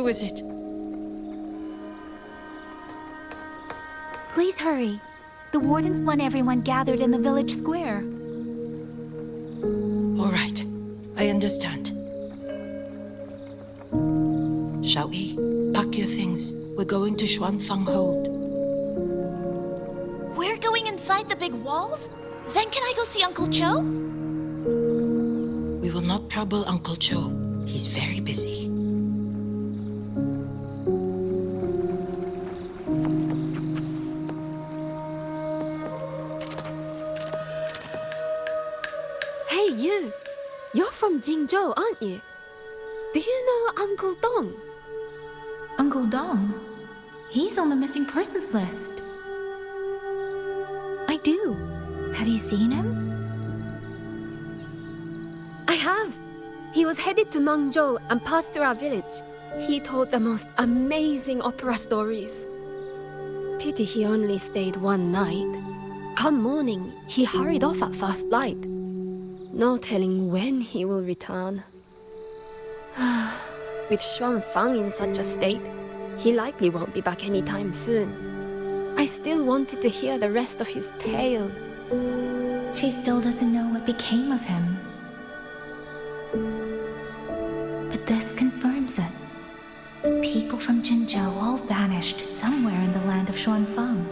is it? Please hurry. The wardens want everyone gathered in the village square. All right, I understand. Shall we? Pack your things. We're going to Xuanfang Hold. We're going inside the big walls? Then can I go see Uncle Cho? We will not trouble Uncle Cho. He's very busy. Hey, you! You're from Mengzhou, aren't you? Do you know Uncle Dong? Uncle Dong? He's on the missing persons list. I do. Have you seen him? I have. He was headed to Mengzhou and passed through our village. He told the most amazing opera stories. Pity he only stayed one night. Come morning, he hurried off at first light. No telling when he will return. With Xuanfang in such a state, he likely won't be back anytime soon. I still wanted to hear the rest of his tale. She still doesn't know what became of him. But this confirms it. People from Mengzhou all vanished somewhere in the land of Xuanfang.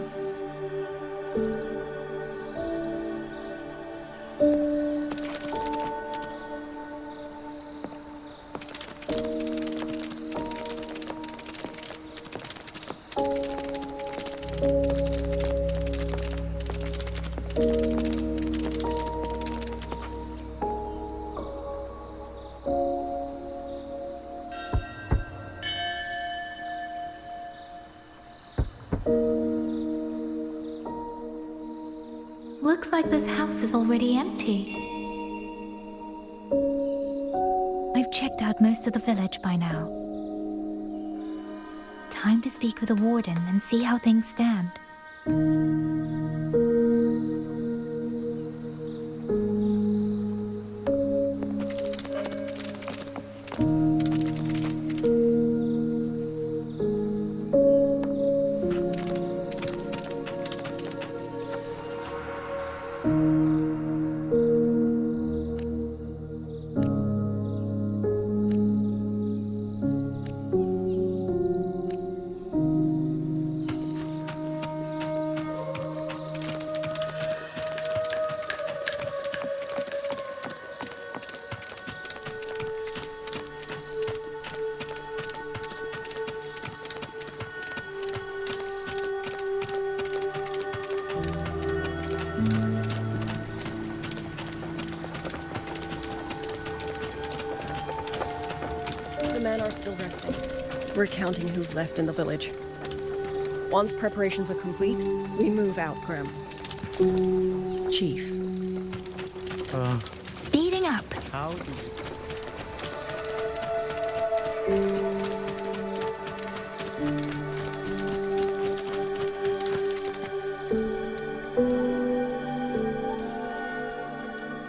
Looks like this house is already empty. I've checked out most of the village by now. Time to speak with the warden and see how things stand. The men are still resting. We're counting who's left in the village. Once preparations are complete, we move out, Grim. Chief. Speeding up. How do you...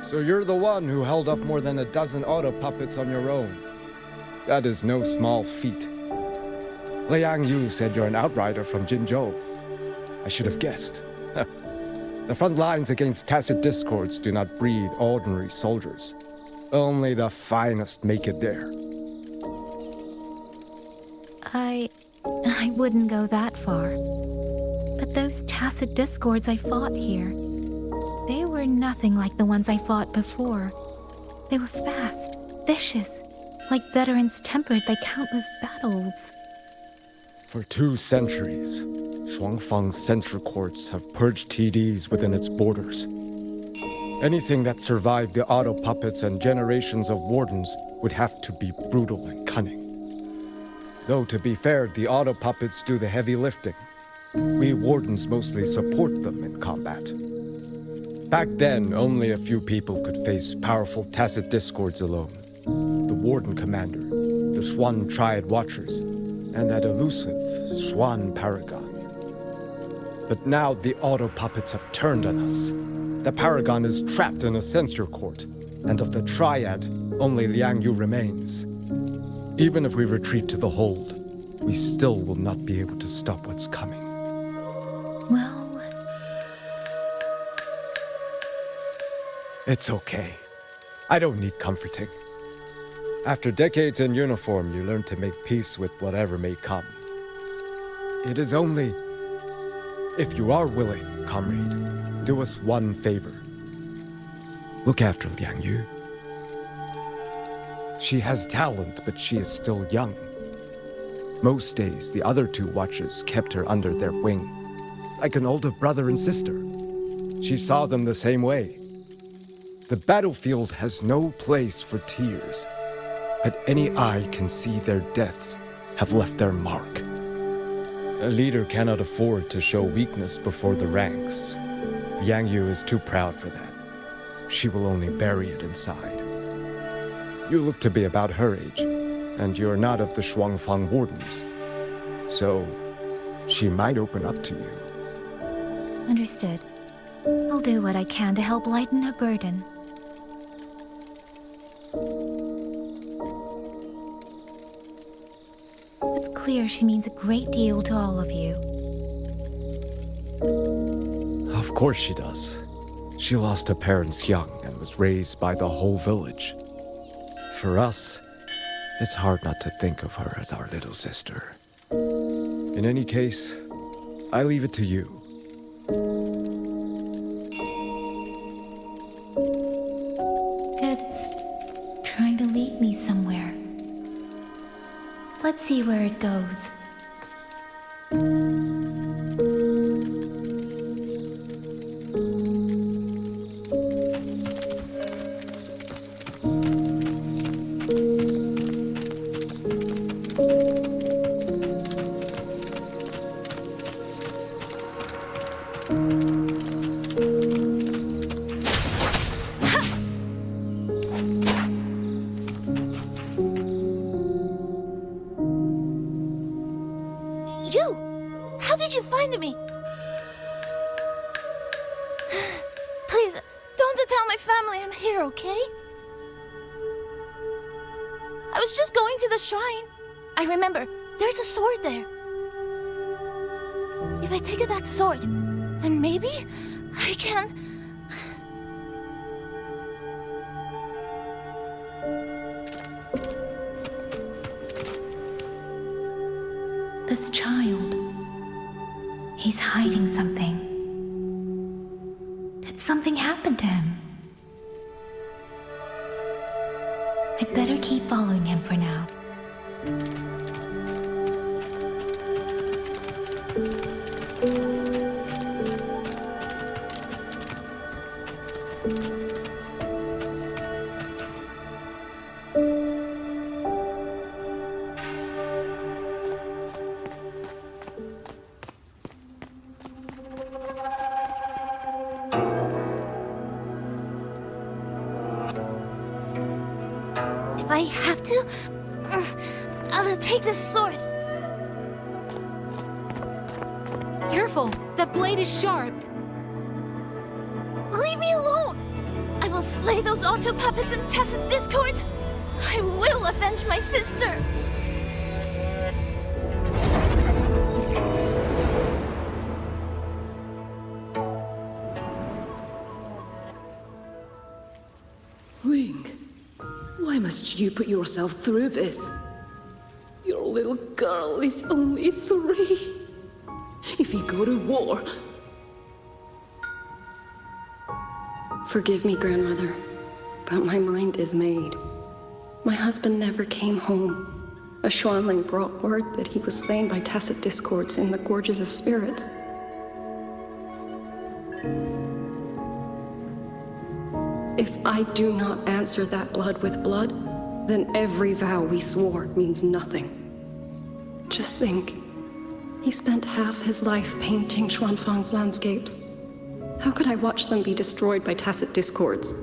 So you're the one who held up more than a dozen auto puppets on your own. That is no small feat. Liang Yu said you're an outrider from Mengzhou. I should have guessed. The front lines against tacit discords do not breed ordinary soldiers. Only the finest make it there. I wouldn't go that far. But those tacit discords I fought here, they were nothing like the ones I fought before. They were fast, vicious, like veterans tempered by countless battles. For 2 centuries, Xuanfang's censure courts have purged TDs within its borders. Anything that survived the auto puppets and generations of wardens would have to be brutal and cunning. Though to be fair, the auto puppets do the heavy lifting. We wardens mostly support them in combat. Back then, only a few people could face powerful tacit discords alone. The warden commander, the Xuan Triad Watchers, and that elusive Xuan Paragon. But now the auto puppets have turned on us. The Paragon is trapped in a censure court, and of the Triad, only Liang Yu remains. Even if we retreat to the hold, we still will not be able to stop what's coming. Well... It's okay. I don't need comforting. After decades in uniform, you learn to make peace with whatever may come. It is only... If you are willing, comrade, do us one favor. Look after Liang Yu. She has talent, but she is still young. Most days, the other two watchers kept her under their wing, like an older brother and sister. She saw them the same way. The battlefield has no place for tears, but any eye can see their deaths have left their mark. A leader cannot afford to show weakness before the ranks. Yang Yu is too proud for that. She will only bury it inside. You look to be about her age, and you're not of the Shuangfang Wardens. So, she might open up to you. Understood. I'll do what I can to help lighten her burden. It's clear she means a great deal to all of you. Of course she does. She lost her parents young and was raised by the whole village. For us, it's hard not to think of her as our little sister. In any case, I leave it to you. It's trying to lead me somewhere. Let's see where it goes. How did you find me? Please, don't tell my family I'm here, okay? I was just going to the shrine. I remember, there's a sword there. If I take that sword, then maybe I can... This child... He's hiding something. Did something happen to him? I'd better keep following him for now. If I have to, I'll take this sword. Careful! That blade is sharp! Leave me alone! I will slay those auto puppets and tacit discords! I will avenge my sister! Wing, why must you put yourself through this? Your little girl is only 3. If you go to war... Forgive me, Grandmother, but my mind is made. My husband never came home. A Xuanling brought word that he was slain by tacit discords in the Gorges of Spirits. If I do not answer that blood with blood, then every vow we swore means nothing. Just think, he spent half his life painting Xuanfang's landscapes. How could I watch them be destroyed by tacit discords?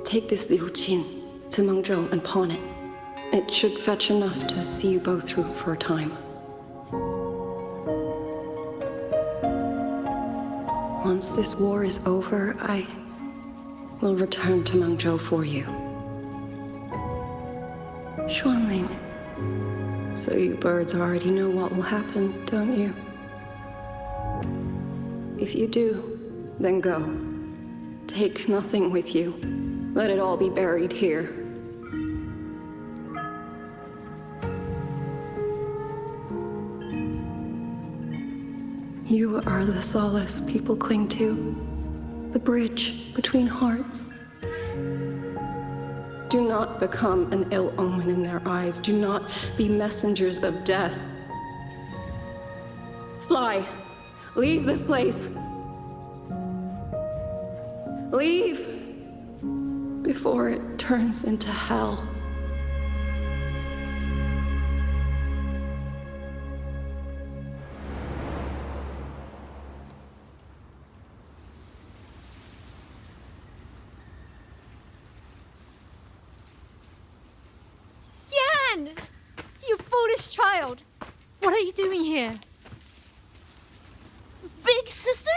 Take this Liu Qin to Mengzhou and pawn it. It should fetch enough to see you both through for a time. Once this war is over, I will return to Mengzhou for you. Xuanling, So you birds already know what will happen, don't you? If you do, then go. Take nothing with you. Let it all be buried here. You are the solace people cling to, the bridge between hearts. Do not become an ill omen in their eyes. Do not be messengers of death. Fly. Leave this place. Leave before it turns into hell. Yan! You foolish child! What are you doing here? Big sister?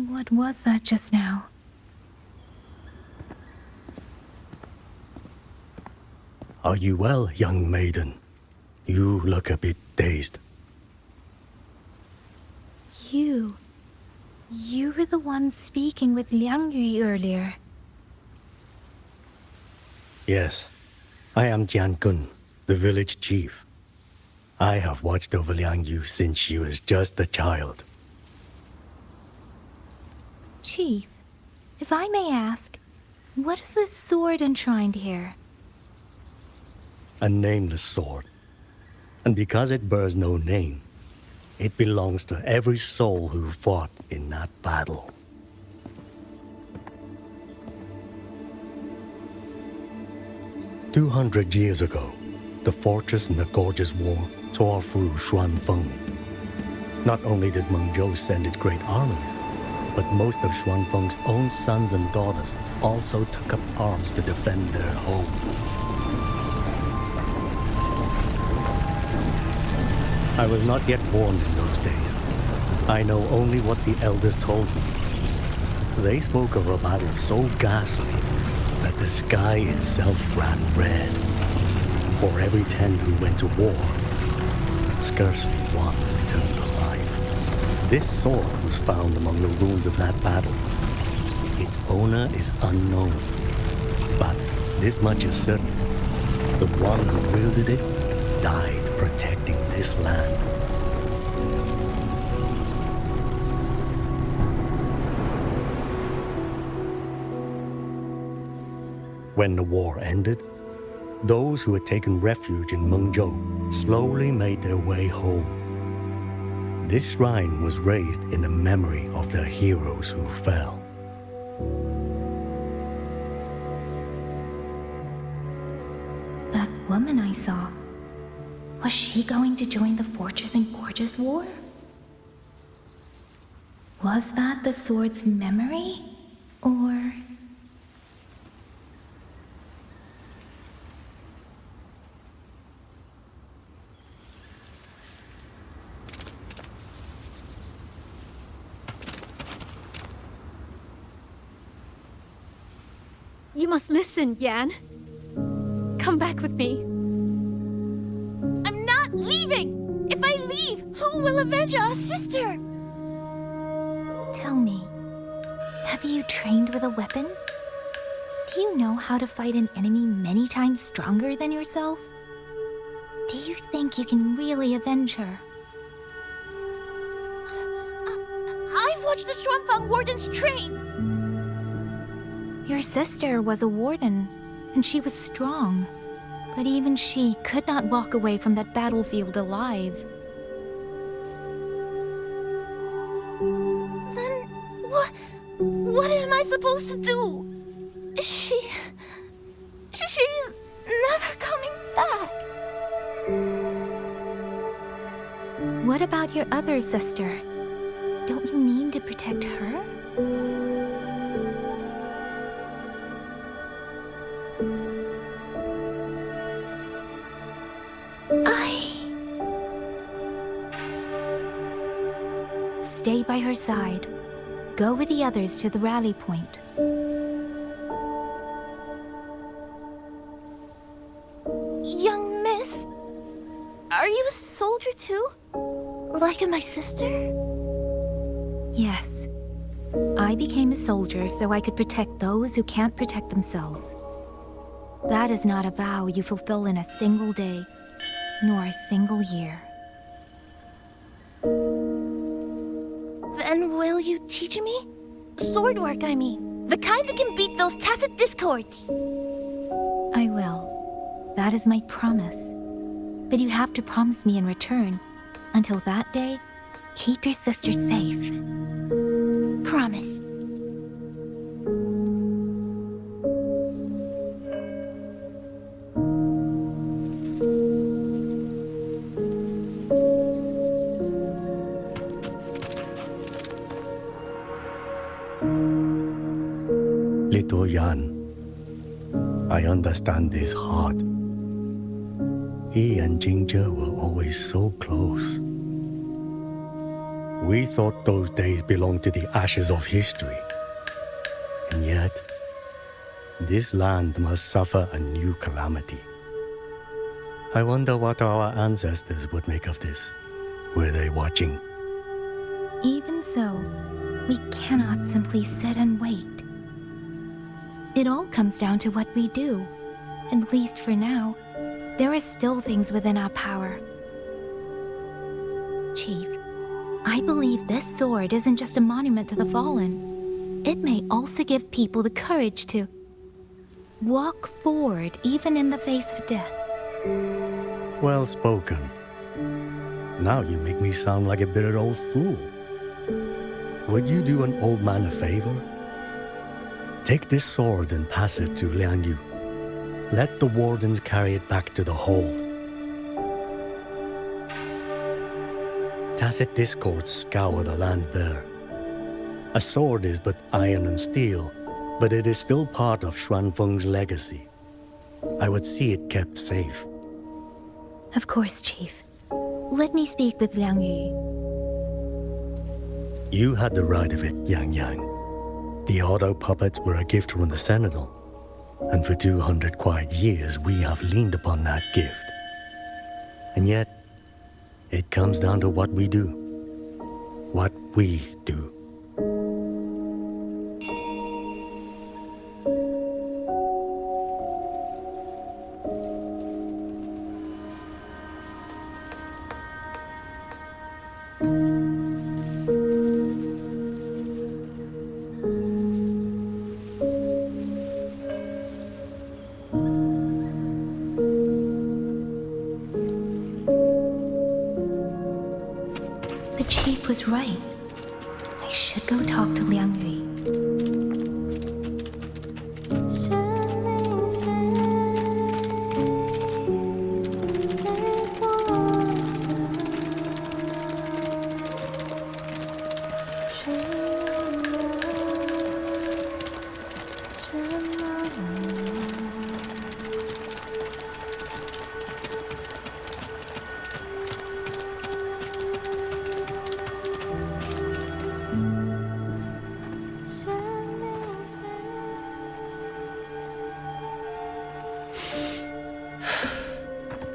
What was that just now? Are you well, young maiden? You look a bit dazed. You were the one speaking with Liang Yu earlier. Yes, I am Jian Gun, the village chief. I have watched over Liang Yu since she was just a child. Chief, if I may ask, what is this sword enshrined here? A nameless sword. And because it bears no name, it belongs to every soul who fought in that battle. "200 years ago, the fortress in the Gorgeous War tore through Xuanfeng. Not only did Mengzhou send its great armies, but most of Xuanfeng's own sons and daughters also took up arms to defend their home. I was not yet born in those days. I know only what the elders told me. They spoke of a battle so ghastly that the sky itself ran red. For every 10 who went to war, scarcely one returned alive. This sword was found among the ruins of that battle. Its owner is unknown. But this much is certain. The one who wielded it died protecting this land. When the war ended, those who had taken refuge in Mengzhou slowly made their way home. This shrine was raised in the memory of the heroes who fell. That woman I saw, was she going to join the Fortress and Gorgeous War? Was that the sword's memory? Or... You must listen, Yan. Come back with me. I'm not leaving! If I leave, who will avenge our sister? Tell me, have you trained with a weapon? Do you know how to fight an enemy many times stronger than yourself? Do you think you can really avenge her? I've watched the Xuanfang wardens train! Your sister was a warden, and she was strong. But even she could not walk away from that battlefield alive. Then what am I supposed to do? She's never coming back. What about your other sister? Don't you mean to protect her? I Stay by her side. Go with the others to the rally point. Young miss, are you a soldier too? Like my sister? Yes. I became a soldier so I could protect those who can't protect themselves. That is not a vow you fulfill in a single day, nor a single year. Then will you teach me? Sword work, I mean. The kind that can beat those tacit discords. I will. That is my promise. But you have to promise me in return. Until that day, keep your sister safe. Promise. Little Yan, I understand this hard. He and Jingzhe were always so close. We thought those days belonged to the ashes of history. And yet, this land must suffer a new calamity. I wonder what our ancestors would make of this. Were they watching? Even so, we cannot simply sit and wait. It all comes down to what we do. At least for now, there are still things within our power. Chief, I believe this sword isn't just a monument to the fallen. It may also give people the courage to walk forward even in the face of death. Well spoken. Now you make me sound like a bitter old fool. Would you do an old man a favor? Take this sword and pass it to Liang Yu. Let the wardens carry it back to the hold. Tacit discords scour the land bare. A sword is but iron and steel, but it is still part of Xuanfeng's legacy. I would see it kept safe. Of course, Chief. Let me speak with Liang Yu. You had the right of it, Yang Yang. The auto puppets were a gift from the Sentinel, and for 200 quiet years we have leaned upon that gift. And yet, it comes down to what we do. What we do. The chief was right. I should go talk to Liang Yu.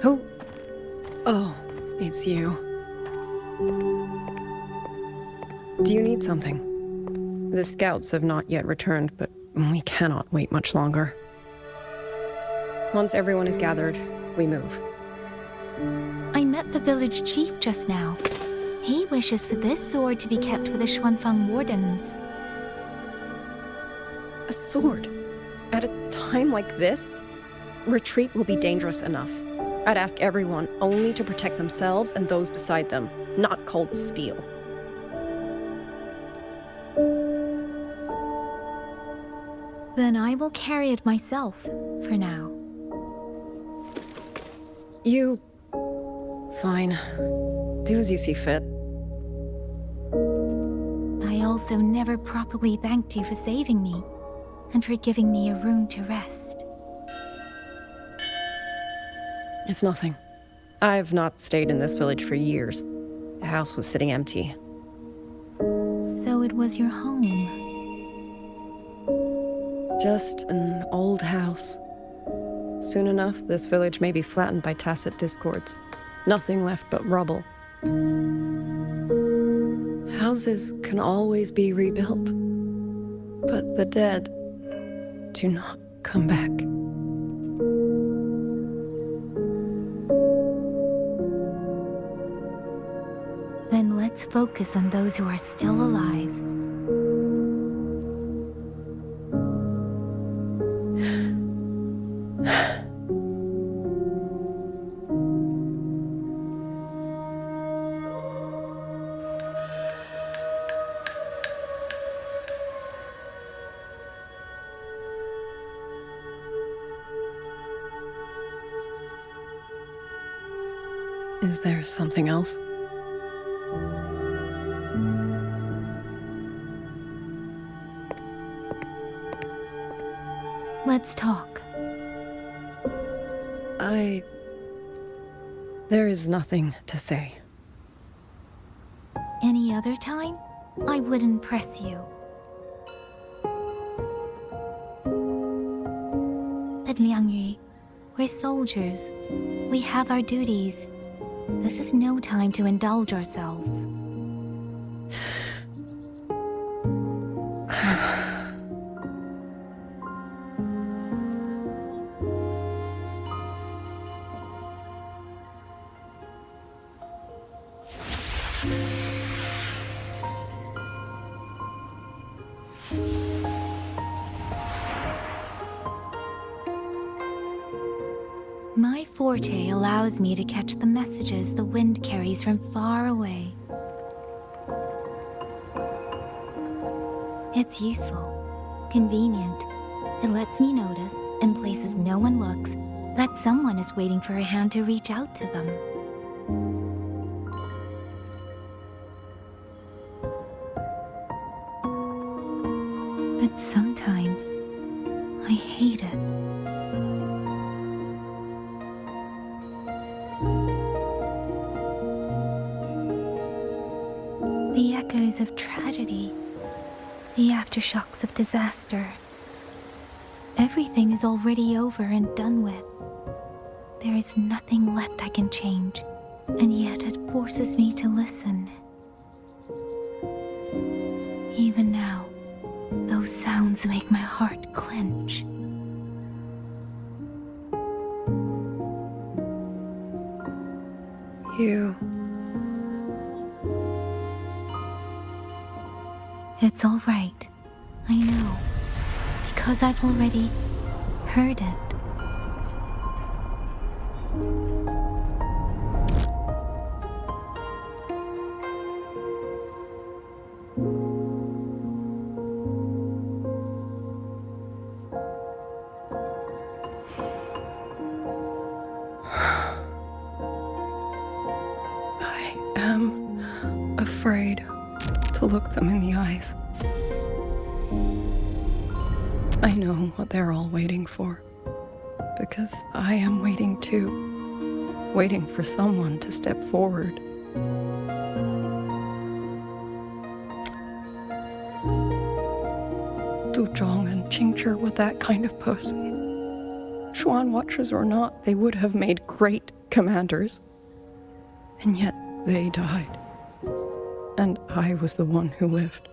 Who? Oh, it's you. Do you need something? The scouts have not yet returned, but we cannot wait much longer. Once everyone is gathered, we move. I met the village chief just now. He wishes for this sword to be kept with the Xuanfeng wardens. A sword? At a time like this? Retreat will be dangerous enough. I'd ask everyone only to protect themselves and those beside them, not cold steel. Then I will carry it myself, for now. You... Fine. Do as you see fit. I also never properly thanked you for saving me, and for giving me a room to rest. It's nothing. I've not stayed in this village for years. The house was sitting empty. So it was your home? Just an old house. Soon enough, this village may be flattened by tacit discords. Nothing left but rubble. Houses can always be rebuilt, but the dead do not come back. Then let's focus on those who are still alive. Is there something else? Let's talk. There is nothing to say. Any other time, I wouldn't press you. But Liangyu, we're soldiers. We have our duties. This is no time to indulge ourselves. My forte allows me to catch the messages the wind carries from far away. It's useful, convenient. It lets me notice, in places no one looks, that someone is waiting for a hand to reach out to them. But sometimes, I hate it. The echoes of tragedy, the aftershocks of disaster. Everything is already over and done with. There is nothing left I can change, and yet it forces me to listen. Even now, those sounds make my heart clench. It's all right. I know. Because I've already heard it. I am afraid to look them in the eyes. I know what they're all waiting for, because I am waiting too, waiting for someone to step forward. Du Zhong and Qingzhi were that kind of person. Xuan Watchers or not, they would have made great commanders. And yet they died. And I was the one who lived.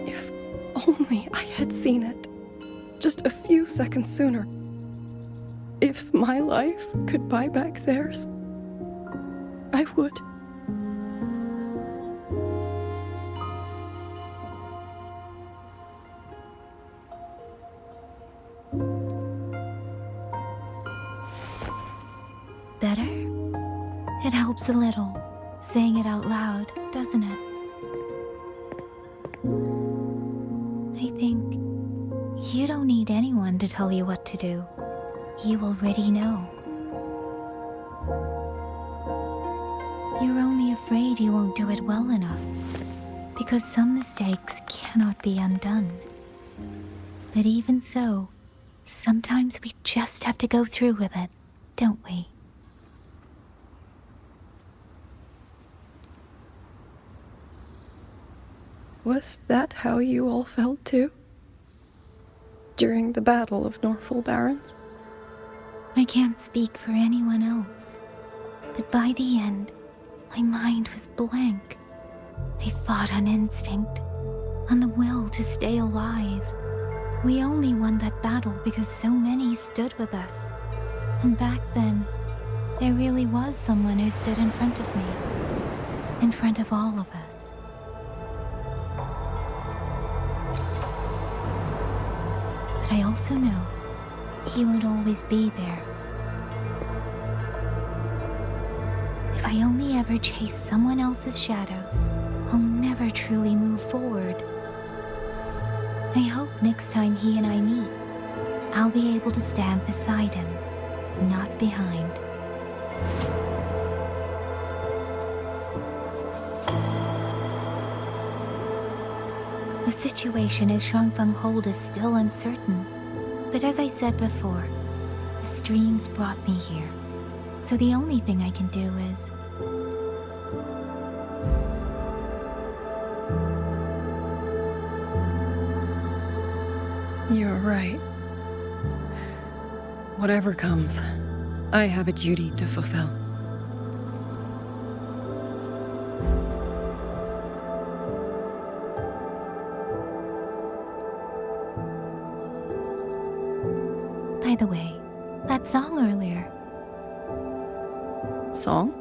If only I had seen it, just a few seconds sooner. If my life could buy back theirs, I would. Better? It helps a little, saying it out loud, doesn't it? I think you don't need anyone to tell you what to do. You already know. You're only afraid you won't do it well enough, because some mistakes cannot be undone. But even so, sometimes we just have to go through with it, don't we? Was that how you all felt too? During the Battle of Norfolk Barrens? I can't speak for anyone else, but by the end, my mind was blank. I fought on instinct, on the will to stay alive. We only won that battle because so many stood with us. And back then, there really was someone who stood in front of me, in front of all of us. But I also know he won't always be there. If I only ever chase someone else's shadow, I'll never truly move forward. I hope next time he and I meet, I'll be able to stand beside him, not behind. The situation at Shuangfeng Hold is still uncertain, but as I said before, the streams brought me here, so the only thing I can do is... You're right. Whatever comes, I have a duty to fulfill. By the way, that song earlier. Song?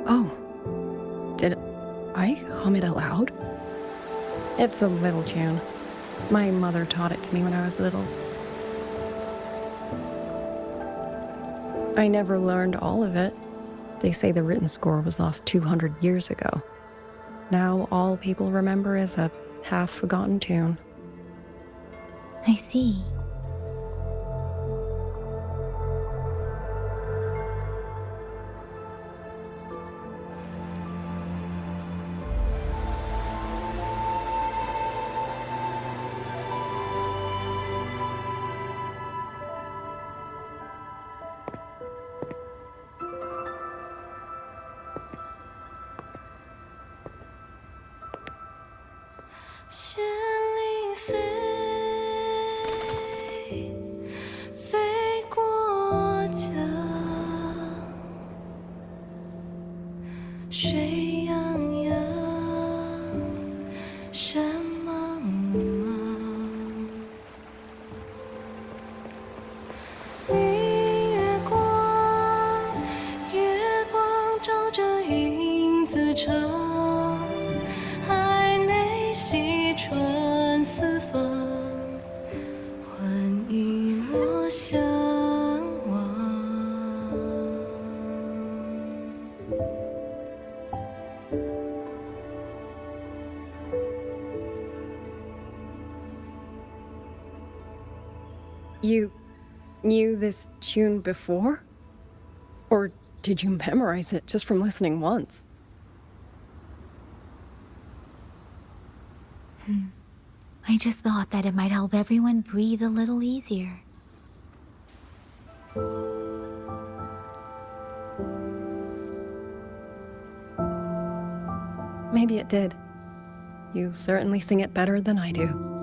Oh. Did I hum it aloud? It's a little tune. My mother taught it to me when I was little. I never learned all of it. They say the written score was lost 200 years ago. Now all people remember is a half-forgotten tune. I see. You knew this tune before? Or did you memorize it just from listening once? I just thought that it might help everyone breathe a little easier. Maybe it did. You certainly sing it better than I do.